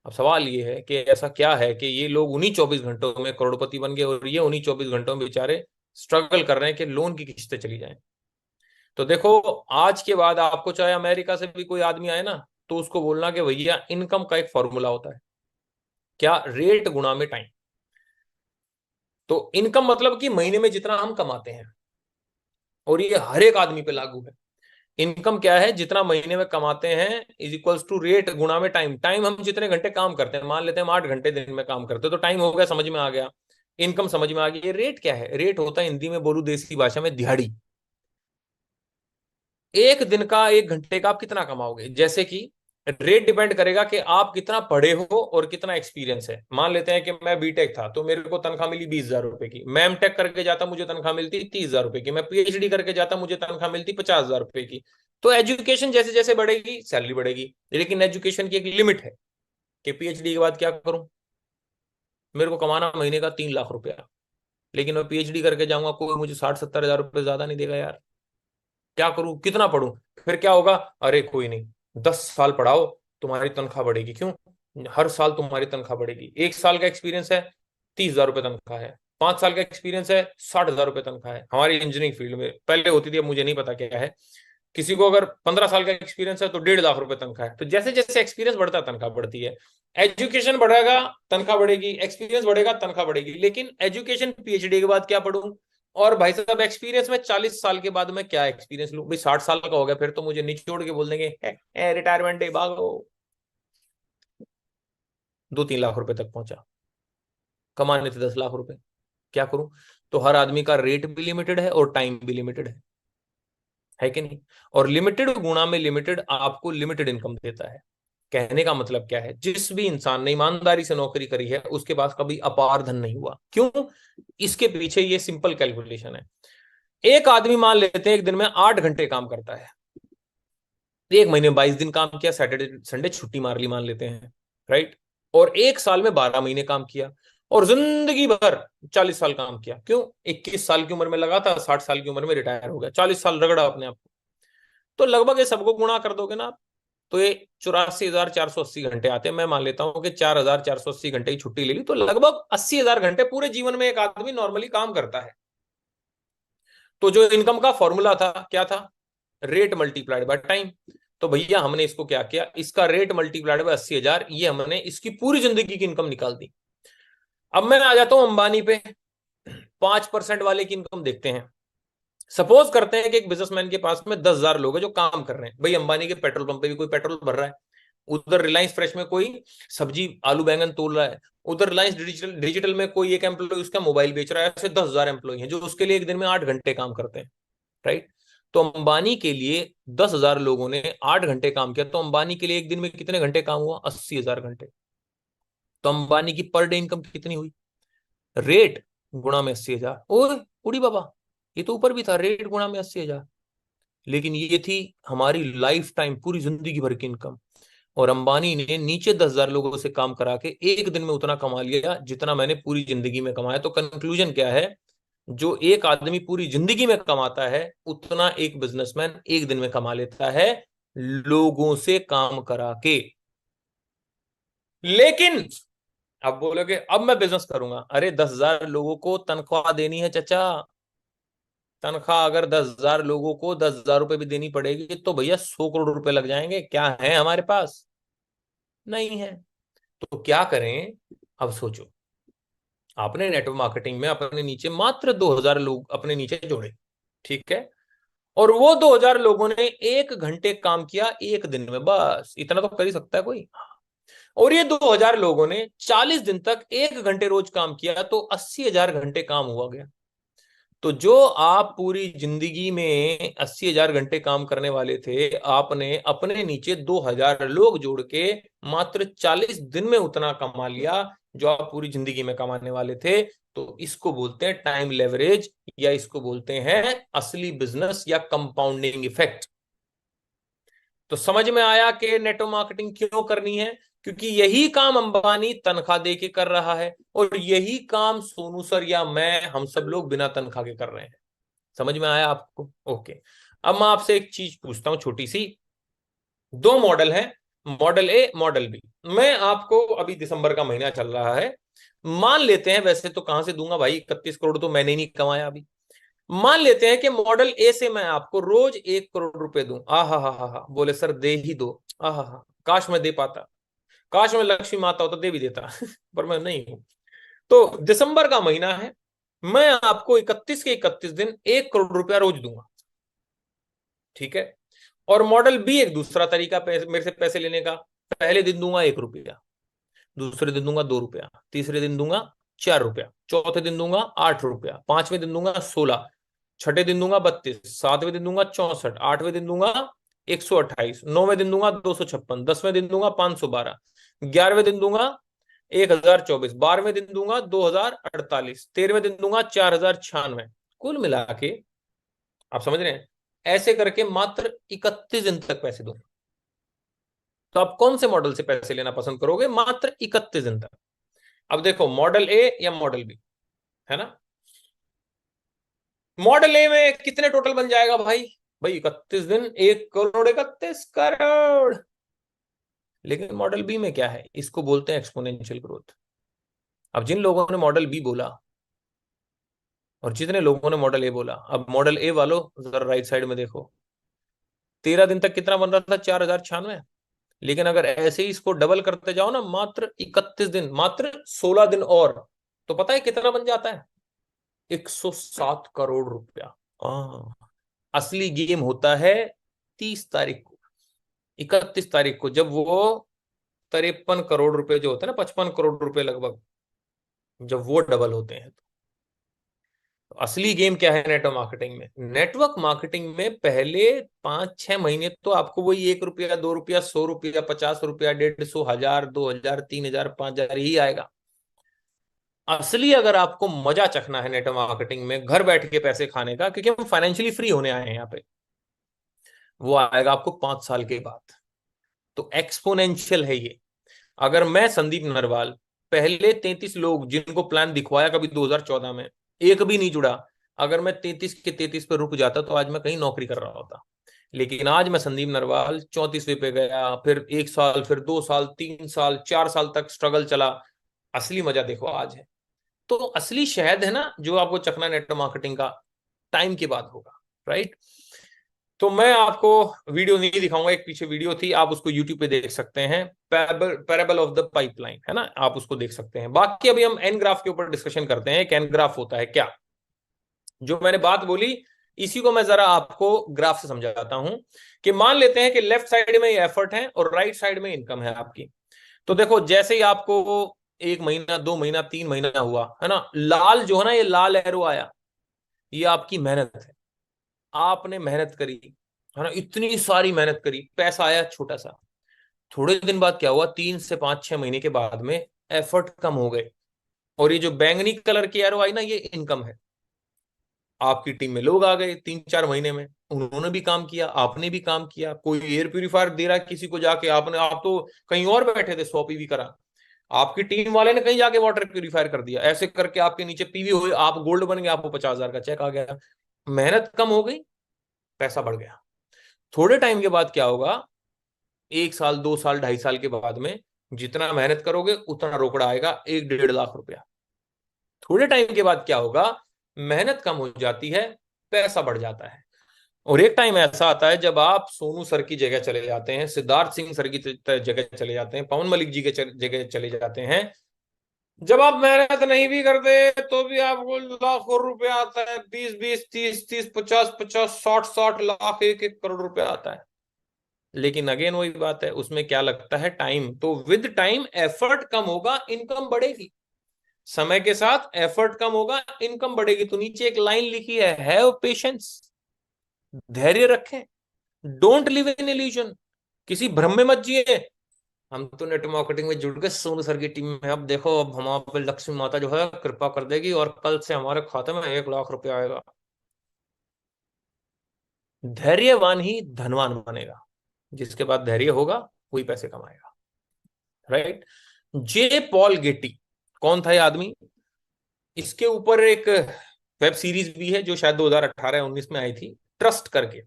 अब सवाल ये है कि ऐसा क्या है कि ये लोग उन्हीं 24 घंटों में करोड़पति बन गए, और ये उन्हीं 24 घंटों में बेचारे स्ट्रगल कर रहे हैं कि लोन की किस्तें चली जाएं। तो देखो, आज के बाद आपको चाहे अमेरिका से भी कोई आदमी आए ना, तो उसको बोलना कि भैया इनकम का एक फॉर्मूला होता है, क्या, रेट गुणा में टाइम। तो इनकम मतलब कि महीने में जितना हम कमाते हैं, और ये हर एक आदमी पे लागू है। इनकम क्या है, जितना महीने में कमाते हैं इज इक्वल्स टू रेट गुणा में टाइम। टाइम हम जितने घंटे काम करते हैं, मान लेते हैं हम 8 घंटे दिन में काम करते हैं, तो टाइम हो गया, समझ में आ गया। इनकम समझ में आ गई। ये रेट क्या है, रेट होता है, हिंदी में बोलू देसी भाषा में, दिहाड़ी। एक दिन का, 1 घंटे का आप कितना कमाओगे। जैसे कि रेट डिपेंड करेगा कि आप कितना पढ़े हो और कितना एक्सपीरियंस है। मान लेते हैं कि मैं बीटेक था तो मेरे को तनख्वाह मिली 20,000 रुपए की। मैं एमटेक करके जाता मुझे तनख्वाह मिलती 30,000 रुपए की। मैं पीएचडी करके जाता मुझे तनख्वाह मिलती 50,000 रुपए की। तो एजुकेशन जैसे जैसे बढ़ेगी सैलरी बढ़ेगी, लेकिन एजुकेशन की एक लिमिट है कि पीएचडी के बाद क्या करूं। मेरे को कमाना महीने का 3 लाख रुपया, लेकिन मैं पीएचडी करके जाऊंगा, कोई मुझे 60-70 हजार रुपये ज्यादा नहीं देगा यार। क्या करूं, कितना पढूं? फिर क्या होगा, अरे कोई नहीं, 10 साल पढ़ाओ, तुम्हारी तनख्वाह बढ़ेगी। क्यों? हर साल तुम्हारी तनख्वाह बढ़ेगी। 1 साल का एक्सपीरियंस है, 30,000 रुपये तनख्वाह है। 5 साल का एक्सपीरियंस है, 60,000 रुपये तनख्वाह है हमारी इंजीनियरिंग फील्ड में, पहले होती थी, अब मुझे नहीं पता क्या है। किसी को अगर 15 साल का एक्सपीरियंस है तो 1.5 लाख रुपए तनख्वाह है। तो जैसे जैसे एक्सपीरियंस बढ़ता है तनख्वाह बढ़ती है, एजुकेशन बढ़ेगा तनख्वाह बढ़ेगी, एक्सपीरियंस बढ़ेगा तनख्वाह बढ़ेगी। लेकिन एजुकेशन पीएचडी के बाद क्या पढ़ूं, और भाई साहब एक्सपीरियंस में 40 साल के बाद मैं क्या एक्सपीरियंस लूं? भाई 60 साल का हो गया फिर तो मुझे निचोड़ के बोल देंगे रिटायरमेंट डे भागो। 2-3 लाख रुपए तक पहुंचा, कमाने थे 10 लाख रुपए, क्या करूं? तो हर आदमी का रेट भी लिमिटेड है और टाइम भी लिमिटेड है कि नहीं? और लिमिटेड गुणा में लिमिटेड आपको लिमिटेड इनकम देता है। कहने का मतलब क्या है, जिस भी इंसान ने ईमानदारी से नौकरी करी है उसके पास कभी अपार धन नहीं हुआ। क्यों? इसके पीछे ये सिंपल कैलकुलेशन है। एक आदमी मान लेते हैं एक दिन में 8 घंटे काम करता है, एक महीने में 22 दिन काम किया, सैटरडे संडे छुट्टी मार ली मान लेते हैं, राइट? और एक साल में 12 महीने काम किया, और जिंदगी भर 40 साल काम किया। क्यों? 21 साल की उम्र में लगा था, 60 साल की उम्र में रिटायर हो गया, 40 साल रगड़ा अपने आप को। तो लगभग ये सबको गुणा कर दोगे ना आप, तो ये 84,480 घंटे आते हैं। मैं मान लेता हूं कि 4,480 घंटे की छुट्टी ले ली, तो लगभग 80,000 घंटे पूरे जीवन में एक आदमी नॉर्मली काम करता है। तो जो इनकम का फॉर्मूला था क्या था? Rate multiplied by time. तो भैया हमने इसको क्या किया, इसका रेट मल्टीप्लाइड बाय 80,000, ये हमने इसकी पूरी जिंदगी की इनकम निकाल दी। अब मैं आ जाता हूं अंबानी पे। 5% वाले की इनकम देखते हैं। सपोज करते हैं कि एक बिजनेसमैन के पास में 10,000 लोग हैं जो काम कर रहे हैं। भाई अंबानी के पेट्रोल पंप पे भी कोई पेट्रोल भर रहा है, उधर रिलायंस फ्रेश में कोई सब्जी आलू बैंगन तोल रहा है, उधर रिलायंस डिजिटल डिजिटल में कोई एक एम्प्लॉय उसका मोबाइल बेच रहा है। ऐसे 10,000 एम्प्लॉय हैं जो उसके लिए एक दिन में 8 घंटे काम करते हैं, राइट? तो अंबानी के लिए 10,000 लोगों ने 8 घंटे काम किया, तो अंबानी के लिए एक दिन में कितने घंटे काम हुआ? 80,000 घंटे। तो अंबानी की पर डे इनकम कितनी हुई? रेट गुणा में 80,000। और उड़ी बाबा, ये तो ऊपर भी था, रेट गुणा में 80,000। लेकिन ये थी हमारी लाइफ टाइम, पूरी जिंदगी भर की इनकम। और अंबानी ने नीचे 10,000 लोगों से काम करा के एक दिन में उतना कमा लिया जितना मैंने पूरी जिंदगी में कमाया। तो कंक्लूजन क्या है? जो एक आदमी पूरी जिंदगी में कमाता है उतना एक बिजनेसमैन एक दिन में कमा लेता है, लोगों से काम करा के। लेकिन अब बोलोगे अब मैं बिजनेस करूंगा, अरे 10,000 लोगों को तनख्वाह देनी है चचा। तनख्वाह अगर 10,000 लोगों को 10,000 रुपए भी देनी पड़ेगी तो भैया 100 करोड़ रुपए लग जाएंगे। क्या है हमारे पास? नहीं है। तो क्या करें? अब सोचो, आपने नेटवर्क मार्केटिंग में अपने नीचे मात्र 2,000 लोग अपने नीचे जोड़े, ठीक है? और वो 2,000 लोगों ने 1 घंटे काम किया एक दिन में, बस इतना तो कर ही सकता है कोई। और ये 2,000 लोगों ने 40 दिन तक 1 घंटे रोज काम किया, तो 80,000 घंटे काम हुआ गया। तो जो आप पूरी जिंदगी में 80,000 घंटे काम करने वाले थे, आपने अपने नीचे 2,000 लोग जोड़ के मात्र 40 दिन में उतना कमा लिया जो आप पूरी जिंदगी में कमाने वाले थे। तो इसको बोलते हैं टाइम लेवरेज, या इसको बोलते हैं असली बिजनेस या कंपाउंडिंग इफेक्ट। तो समझ में आया कि नेटवर्क मार्केटिंग क्यों करनी है? क्योंकि यही काम अंबानी तनख्वाह दे के कर रहा है, और यही काम सोनू सर या मैं, हम सब लोग बिना तनख्वाह के कर रहे हैं। समझ में आया आपको? ओके। अब मैं आपसे एक चीज पूछता हूं छोटी सी। दो मॉडल है, मॉडल ए मॉडल बी। मैं आपको, अभी दिसंबर का महीना चल रहा है, मान लेते हैं, वैसे तो कहां से दूंगा भाई, 31 करोड़ तो मैंने नहीं कमाया अभी। मान लेते हैं कि मॉडल ए से मैं आपको रोज 1 करोड़ रुपए दूं। आ हा, बोले सर दे ही दो। आ हा, काश मैं दे पाता, काश मैं लक्ष्मी माता होता दे भी देता पर मैं नहीं हूं। तो दिसंबर का महीना है, मैं आपको 31 के 31 दिन 1 करोड़ रुपया रोज दूंगा, ठीक है? और मॉडल बी एक दूसरा तरीका मेरे से पैसे लेने का। पहले दिन दूंगा 1 रुपया, दूसरे दिन दूंगा 2 रुपया, तीसरे दिन दूंगा 4 रुपया, चौथे दिन दूंगा 8 रुपया, पांचवें दिन दूंगा 16, छठे दिन दूंगा 32, सातवें दिन दूंगा 64, आठवें दिन दूंगा 128, नौवें दिन दूंगा 256, 10वें दिन दूंगा 512, 11वें दिन दूंगा 1,024, 12वें दिन दूंगा 2,048, 13वें दिन दूंगा 4,096। कुल मिला के आप समझ रहे हैं, ऐसे करके मात्र 31 दिन तक पैसे दूंगा। तो आप कौन से मॉडल से पैसे लेना पसंद करोगे मात्र 31 दिन तक? अब देखो, मॉडल ए या मॉडल बी, है ना? मॉडल ए में कितने टोटल बन जाएगा भाई? भाई 31 दिन 1 करोड़ 31 करोड़। लेकिन मॉडल बी में क्या है? इसको बोलते हैं एक्सपोनेंशियल ग्रोथ। अब जिन लोगों ने मॉडल बी बोला, और जितने लोगों ने मॉडल ए बोला, अब मॉडल ए वालों जरा राइट साइड में देखो, 13 दिन तक कितना बन रहा था? 4096। लेकिन अगर ऐसे ही इसको डबल करते जाओ ना, मात्र 31 दिन, मात्र 16 दिन और, तो पता है कितना बन जाता है? 107 करोड़ रुपया। असली गेम होता है 30 तारीख को, 31 तारीख को, जब वो 53 करोड़ रुपए जो होते हैं ना, 55 करोड़ रुपए लगभग, जब वो डबल होते हैं। तो असली गेम क्या है नेटवर्क मार्केटिंग में? नेटवर्क मार्केटिंग में पहले 5-6 महीने तो आपको वही 1 रुपया, 2 रुपया, 100 रुपया, 50 रुपया, 150, 1000, 2000, 3000, 5000 यही आएगा। असली अगर आपको मजा चखना है नेटवर्क मार्केटिंग में, घर बैठ के पैसे खाने का, क्योंकि हम फाइनेंशियली फ्री होने आए हैं यहाँ पे, वो आएगा आपको 5 साल के बाद। तो एक्सपोनेंशियल है ये। अगर मैं संदीप नरवाल, पहले 33 लोग जिनको प्लान दिखवाया कभी 2014 में, एक भी नहीं जुड़ा, अगर मैं 33 के 33 पे रुक जाता तो आज मैं कहीं नौकरी कर रहा होता। लेकिन आज मैं संदीप नरवाल 34वें पे गया, फिर 1 साल, फिर 2 साल, 3 साल, 4 साल तक स्ट्रगल चला। असली मजा देखो आज है। तो असली शहद है ना जो आपको चखना नेटवर्क मार्केटिंग का, टाइम के बाद होगा, राइट? तो मैं आपको वीडियो नहीं दिखाऊंगा, एक पीछे वीडियो थी, आप उसको यूट्यूब पे देख सकते हैं, पैराबल ऑफ द पाइपलाइन, है ना, आप उसको देख सकते हैं। बाकी अभी हम एन ग्राफ के ऊपर डिस्कशन करते हैं, एक एन ग्राफ होता है क्या, जो मैंने बात बोली इसी को मैं जरा आपको ग्राफ से समझाता हूं। कि मान लेते हैं कि लेफ्ट साइड में ये एफर्ट है और राइट साइड में इनकम है आपकी। तो देखो जैसे ही आपको 1 महीना, 2 महीना, 3 महीना हुआ, है ना, लाल जो है ना, ये लाल एरो आया, ये आपकी मेहनत है। आपने मेहनत करी, है ना, इतनी सारी मेहनत करी, पैसा आया छोटा सा। थोड़े दिन बाद क्या हुआ? 3 से 5-6 महीने के बाद में एफर्ट कम हो गए, और ये जो बैंगनी कलर की एरो आई ना, ये इनकम है। आपकी टीम में लोग आ गए 3-4 महीने में, उन्होंने भी काम किया, आपने भी काम किया। कोई एयर प्यूरिफायर दे रहा है किसी को जाके, आपने, आप तो कहीं और बैठे थे, 100 पीवी करा, आपकी टीम वाले ने कहीं जाके वाटर प्यूरिफायर कर दिया। ऐसे करके आपके नीचे पीवी हुए, आप गोल्ड बन गए, आपको 50,000 का चेक आ गया। मेहनत कम हो गई, पैसा बढ़ गया। थोड़े टाइम के बाद क्या होगा? 1 साल, 2 साल, 2.5 साल के बाद में जितना मेहनत करोगे उतना रोकड़ा आएगा, 1-1.5 लाख रुपया। थोड़े टाइम के बाद क्या होगा? मेहनत कम हो जाती है, पैसा बढ़ जाता है। और एक टाइम ऐसा आता है जब आप सोनू सर की जगह चले जाते हैं, सिद्धार्थ सिंह सर की जगह चले जाते हैं, पवन मलिक जी के जगह चले जाते हैं। जब आप मेहनत नहीं भी करते तो भी आपको लाखों रुपया आता है, 20-20, 30-30, 50-50, 60-60 लाख, 1-1 करोड़ रुपया आता है। लेकिन अगेन वही बात है, उसमें क्या लगता है? टाइम। तो विद टाइम एफर्ट कम होगा, इनकम बढ़ेगी। समय के साथ एफर्ट कम होगा, इनकम बढ़ेगी। तो नीचे एक लाइन लिखी है, हैव पेशेंस, धैर्य रखें, डोंट लिव इन इल्यूजन, किसी भ्रम में मत जिए। हम तो नेट मार्केटिंग में जुड़ गए, सोनू सर की टीम में, अब देखो अब हमारे पे लक्ष्मी माता जो है कृपा कर देगी और कल से हमारे खाते में 1 लाख रुपया आएगा। धैर्यवान ही धनवान बनेगा, जिसके बाद धैर्य होगा वही पैसे कमाएगा, राइट? जे पॉल गेटी, कौन था ये आदमी? इसके ऊपर एक वेब सीरीज भी है जो शायद 2018-19 में आई थी, ट्रस्ट करके।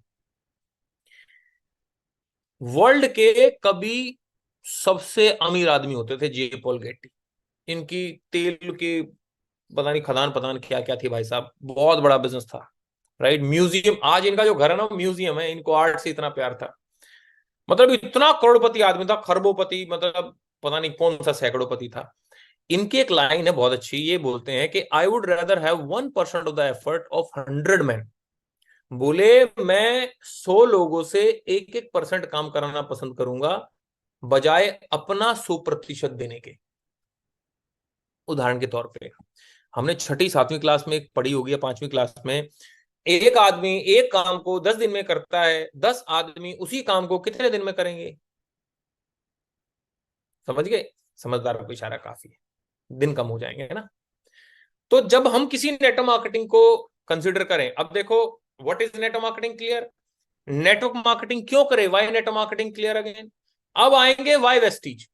वर्ल्ड के कभी सबसे अमीर आदमी होते थे जे पॉल गेटी। इनकी तेल की पता नहीं खदान पता नहीं क्या क्या थी भाई साहब, बहुत बड़ा बिजनेस था, राइट? म्यूजियम, आज इनका जो घर है ना म्यूजियम है, इनको आर्ट से इतना प्यार था। मतलब इतना करोड़पति आदमी था, खरबोपति, मतलब पता नहीं कौन सा सैकड़ोपति था। इनकी एक लाइन है बहुत अच्छी, ये बोलते हैं कि I would rather have 1% of the effort of 100 man. बोले मैं 100 लोगों से 1-1% काम कराना पसंद करूंगा, बजाय अपना 100% देने के। उदाहरण के तौर पे, हमने छठी 7वीं क्लास में पढ़ी होगी या 5वीं क्लास में, एक आदमी एक काम को 10 दिन में करता है, 10 आदमी उसी काम को कितने दिन में करेंगे? समझ गए? समझदारों को इशारा काफी है, दिन कम हो जाएंगे, है ना? तो जब हम किसी नेटवर्क मार्केटिंग को कंसिडर करें, अब देखो what is network marketing clear, network marketing क्यों करें, why network marketing clear again. अब आएंगे वाई वेस्टीज।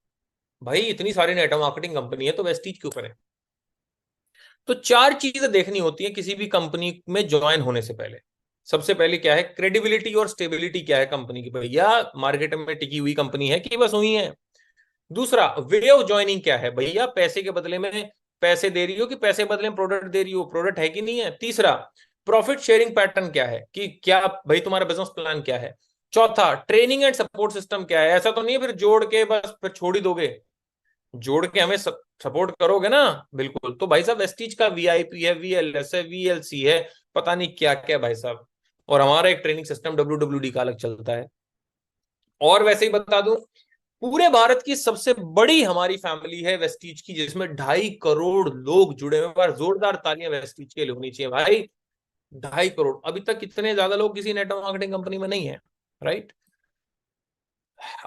भाई इतनी सारी नेटवर्क मार्केटिंग कंपनी है तो वेस्टीज क्यों करें? तो 4 चीजें देखनी होती है किसी भी कंपनी में ज्वाइन होने से पहले। सबसे पहले क्या है? क्रेडिबिलिटी और स्टेबिलिटी क्या है कंपनी की, भैया मार्केट में टिकी हुई कंपनी है कि बस वही है। दूसरा, वे ऑफ ज्वाइनिंग क्या है, भैया पैसे के बदले में पैसे दे रही हो कि पैसे बदले प्रोडक्ट दे रही हो, प्रोडक्ट है कि नहीं है। तीसरा, प्रॉफिट शेयरिंग पैटर्न क्या है, कि क्या भाई तुम्हारा बिजनेस प्लान क्या है। चौथा, ट्रेनिंग एंड सपोर्ट सिस्टम क्या है। ऐसा तो नहीं है फिर जोड़ के बस फिर छोड़ ही दोगे, जोड़ के हमें सपोर्ट करोगे ना, बिल्कुल। तो भाई साहब वेस्टीज का वीआईपी है, वीएलएस है, वीएलसी है, पता नहीं क्या क्या भाई साहब। और हमारा एक ट्रेनिंग सिस्टम डब्ल्यूडब्ल्यूडी का अलग चलता है। और वैसे ही बता दूं, पूरे भारत की सबसे बड़ी हमारी फैमिली है वेस्टीज की, जिसमें 2.5 करोड़ लोग जुड़े हुए हैं। जोरदार तालियां वेस्टीज के लिए होनी चाहिए भाई। 2.5 करोड़, अभी तक इतने ज्यादा लोग किसी नेटवर्क मार्केटिंग कंपनी में नहीं है, राइट।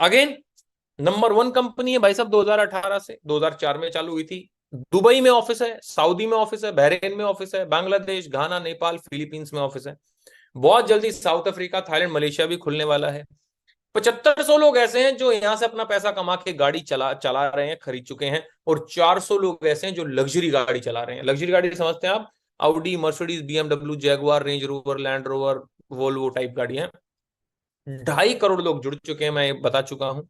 अगेन नंबर 1 कंपनी है भाई साहब, 2018 से 2004 में चालू हुई थी। दुबई में ऑफिस है, सऊदी में ऑफिस है, बहरीन में ऑफिस है, बांग्लादेश, घाना, नेपाल, फिलीपींस में ऑफिस है। बहुत जल्दी साउथ अफ्रीका, थाईलैंड, मलेशिया भी खुलने वाला है। 7500 लोग ऐसे हैं जो यहां से अपना पैसा कमा के गाड़ी चला चला रहे हैं, खरीद चुके हैं। और 400 लोग ऐसे हैं जो लग्जरी गाड़ी चला रहे हैं। लग्जरी गाड़ी समझते हैं आप, Audi, Mercedes, BMW, Jaguar, range rover, land rover, Volvo type गाड़ियां। 2.5 करोड़ लोग जुड़ चुके हैं, मैं बता चुका हूं।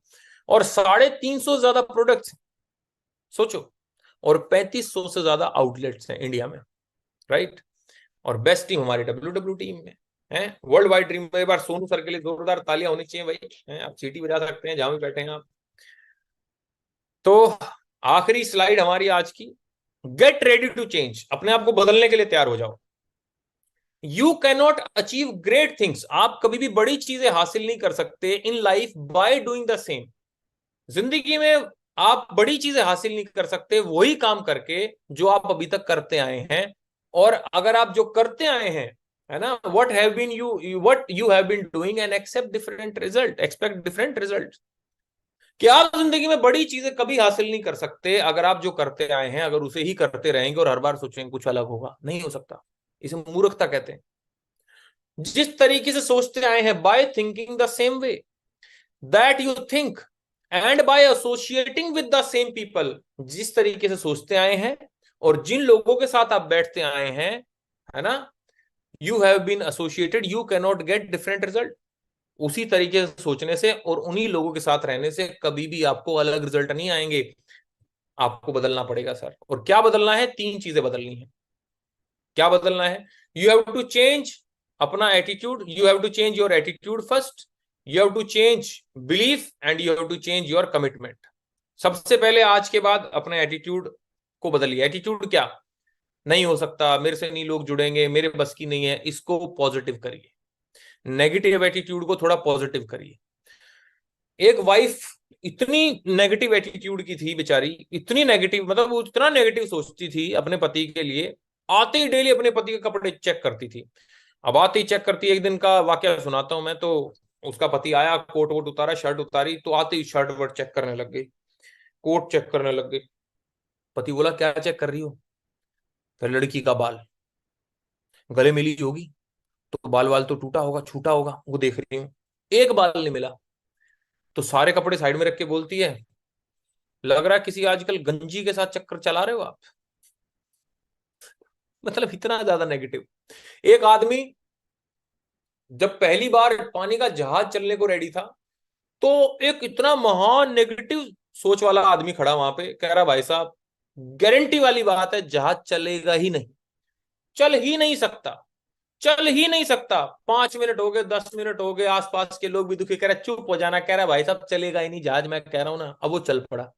और 350 से ज्यादा प्रोडक्ट्स, सोचो। और 3500 से ज्यादा आउटलेट्स हैं इंडिया में, राइट। और बेस्ट टीम हमारी डब्ल्यू डब्ल्यू टीम में है, वर्ल्ड वाइड टीम में। एक बार सोनू सर के लिए जोरदार तालियां होनी चाहिए भाई, है? आप सीटी बजा सकते हैं जहां भी बैठे हैं आप। तो आखिरी स्लाइड हमारी आज की, गेट रेडी टू चेंज। अपने आप को बदलने के लिए तैयार हो जाओ। You cannot achieve great things, आप कभी भी बड़ी चीजें हासिल नहीं कर सकते in life by doing the same. जिंदगी में आप बड़ी चीजें हासिल नहीं कर सकते वही काम करके जो आप अभी तक करते आए हैं। और अगर आप जो करते आए हैं, है ना, what you have been doing and accept different result, expect different results। कि आप जिंदगी में बड़ी चीजें कभी हासिल नहीं कर सकते अगर आप जो करते आए हैं अगर उसे ही करते रहेंगे और हर बार सोचेंगे कुछ अलग होगा, नहीं हो सकता। इसे मूर्खता कहते हैं। जिस तरीके से सोचते आए हैं, by thinking the same way that you think and by associating with the same people, जिस तरीके से सोचते आए हैं और जिन लोगों के साथ आप बैठते आए हैं, है ना, you have been associated, you can not get different result. उसी तरीके से सोचने से और उन्हीं लोगों के साथ रहने से कभी भी आपको अलग रिजल्ट नहीं आएंगे। आपको बदलना पड़ेगा सर। और क्या बदलना है? 3 चीजें बदलनी है। क्या बदलना है? यू हैव टू चेंज अपना attitude, you have to change your attitude first, you have to change belief and you have to change your commitment. सबसे पहले आज के बाद अपने एटीट्यूड को बदलिए। एटीट्यूड क्या? नहीं हो सकता, मेरे से नहीं लोग जुड़ेंगे, मेरे बस की नहीं है, इसको पॉजिटिव करिए। नेगेटिव एटीट्यूड को थोड़ा पॉजिटिव करिए। एक वाइफ इतनी नेगेटिव एटीट्यूड की थी बेचारी, इतनी नेगेटिव, मतलब वो इतना नेगेटिव सोचती थी अपने पति के लिए। आते ही डेली अपने पति के कपड़े चेक करती थी। अब आते ही चेक करती, एक दिन का वाकया सुनाता हूं मैं। तो उसका पति आया, कोट वोट उतारा, शर्ट उतारी, तो आते ही शर्ट वर्ट चेक करने लग गई, कोट चेक करने लग गई। पति बोला क्या चेक कर रही हो? फिर लड़की का बाल, गले मिली होगी तो बाल वाल तो टूटा होगा, छूटा होगा, वो देख रही हूँ, एक बाल नहीं मिला। तो सारे कपड़े साइड में रख के बोलती है, लग रहा है किसी आजकल गंजी के साथ चक्कर चला रहे हो आप। मतलब इतना ज्यादा नेगेटिव। एक आदमी जब पहली बार पानी का जहाज चलने को रेडी था, तो एक इतना महान नेगेटिव सोच वाला आदमी खड़ा वहां पे, कह रहा भाई साहब गारंटी वाली बात है जहाज चलेगा ही नहीं, चल ही नहीं सकता, चल ही नहीं सकता। 5 मिनट हो गए, 10 मिनट हो गए, आसपास के लोग भी दुखी, कह रहे चुप हो जाना, कह रहा भाई साहब चलेगा ही नहीं जहाज, मैं कह रहा हूं ना। अब वो चल पड़ा,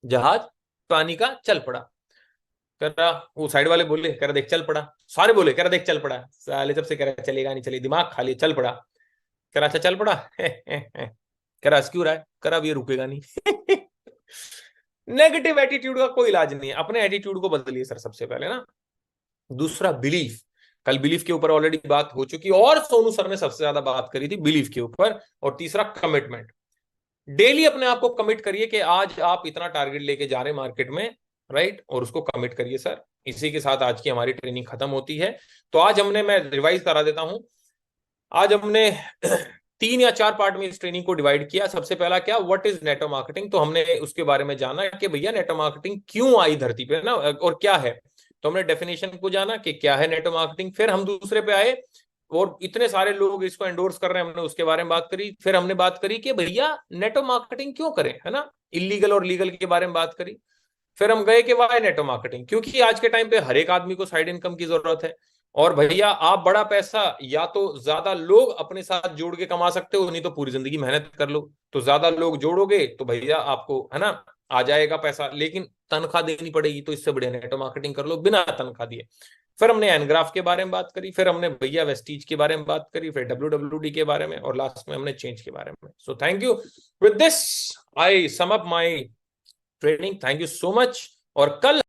जहाज पानी का चल पड़ा। कह रहा, वो साइड वाले बोले, कह रहा देख चल पड़ा। सारे बोले, कह रहा देख चल पड़ा। साले जब से कह रहा चलेगा नहीं, चले दिमाग खा लिया, चल पड़ा। कह रहा अच्छा चल पड़ा। कह रहा क्यों रहा है? कह रहा अब ये रुकेगा नहीं। नेगेटिव एटीट्यूड का कोई इलाज नहीं है, अपने एटीट्यूड को बदलिए सर सबसे पहले ना। दूसरा बिलीफ, कल बिलीफ के ऊपर ऑलरेडी बात हो चुकी, और सोनू सर ने सबसे ज्यादा बात करी थी बिलीफ के ऊपर। और तीसरा कमिटमेंट, डेली अपने आप को कमिट करिए कि आज आप इतना टारगेट लेके जा रहे हैं मार्केट में, राइट, और उसको कमिट करिए सर। इसी के साथ आज की हमारी ट्रेनिंग खत्म होती है। तो आज हमने, मैं रिवाइज करा देता हूं, आज हमने 3 या 4 पार्ट में इस ट्रेनिंग को डिवाइड किया। सबसे पहला क्या, व्हाट इज नेटवर्क मार्केटिंग, तो हमने उसके बारे में जाना कि भैया नेटवर्क मार्केटिंग क्यों आई धरती पे ना, और क्या है। तो हमने डेफिनेशन को जाना कि क्या है नेटवर्क मार्केटिंग। फिर हम दूसरे पे आए, और इतने सारे लोग इसको एंडोर्स कर रहे हैं, हमने उसके बारे में बात करी। फिर हमने बात करी कि भैया नेटवर्क मार्केटिंग क्यों करें, है ना, इलीगल और लीगल के बारे में बात करी। फिर हम गए कि वाई नेटवर्क मार्केटिंग, क्योंकि आज के टाइम पे हर एक आदमी को साइड इनकम की जरूरत है। और भैया आप बड़ा पैसा या तो ज्यादा लोग अपने साथ जोड़ के कमा सकते हो, नहीं तो पूरी जिंदगी मेहनत कर लो। तो ज्यादा लोग जोड़ोगे तो भैया आपको है ना आ जाएगा पैसा, लेकिन तनख्वाह देनी पड़ेगी। तो इससे बढ़िया नेटवर्क मार्केटिंग कर लो बिना तनख्वाह दिए। फिर हमने एनग्राफ के बारे में बात करी, फिर हमने भैया वेस्टीज के बारे में बात करी, फिर WWD के बारे में, और लास्ट में हमने चेंज के बारे में। So thank you. With this I sum up my training. Thank you so much. और कल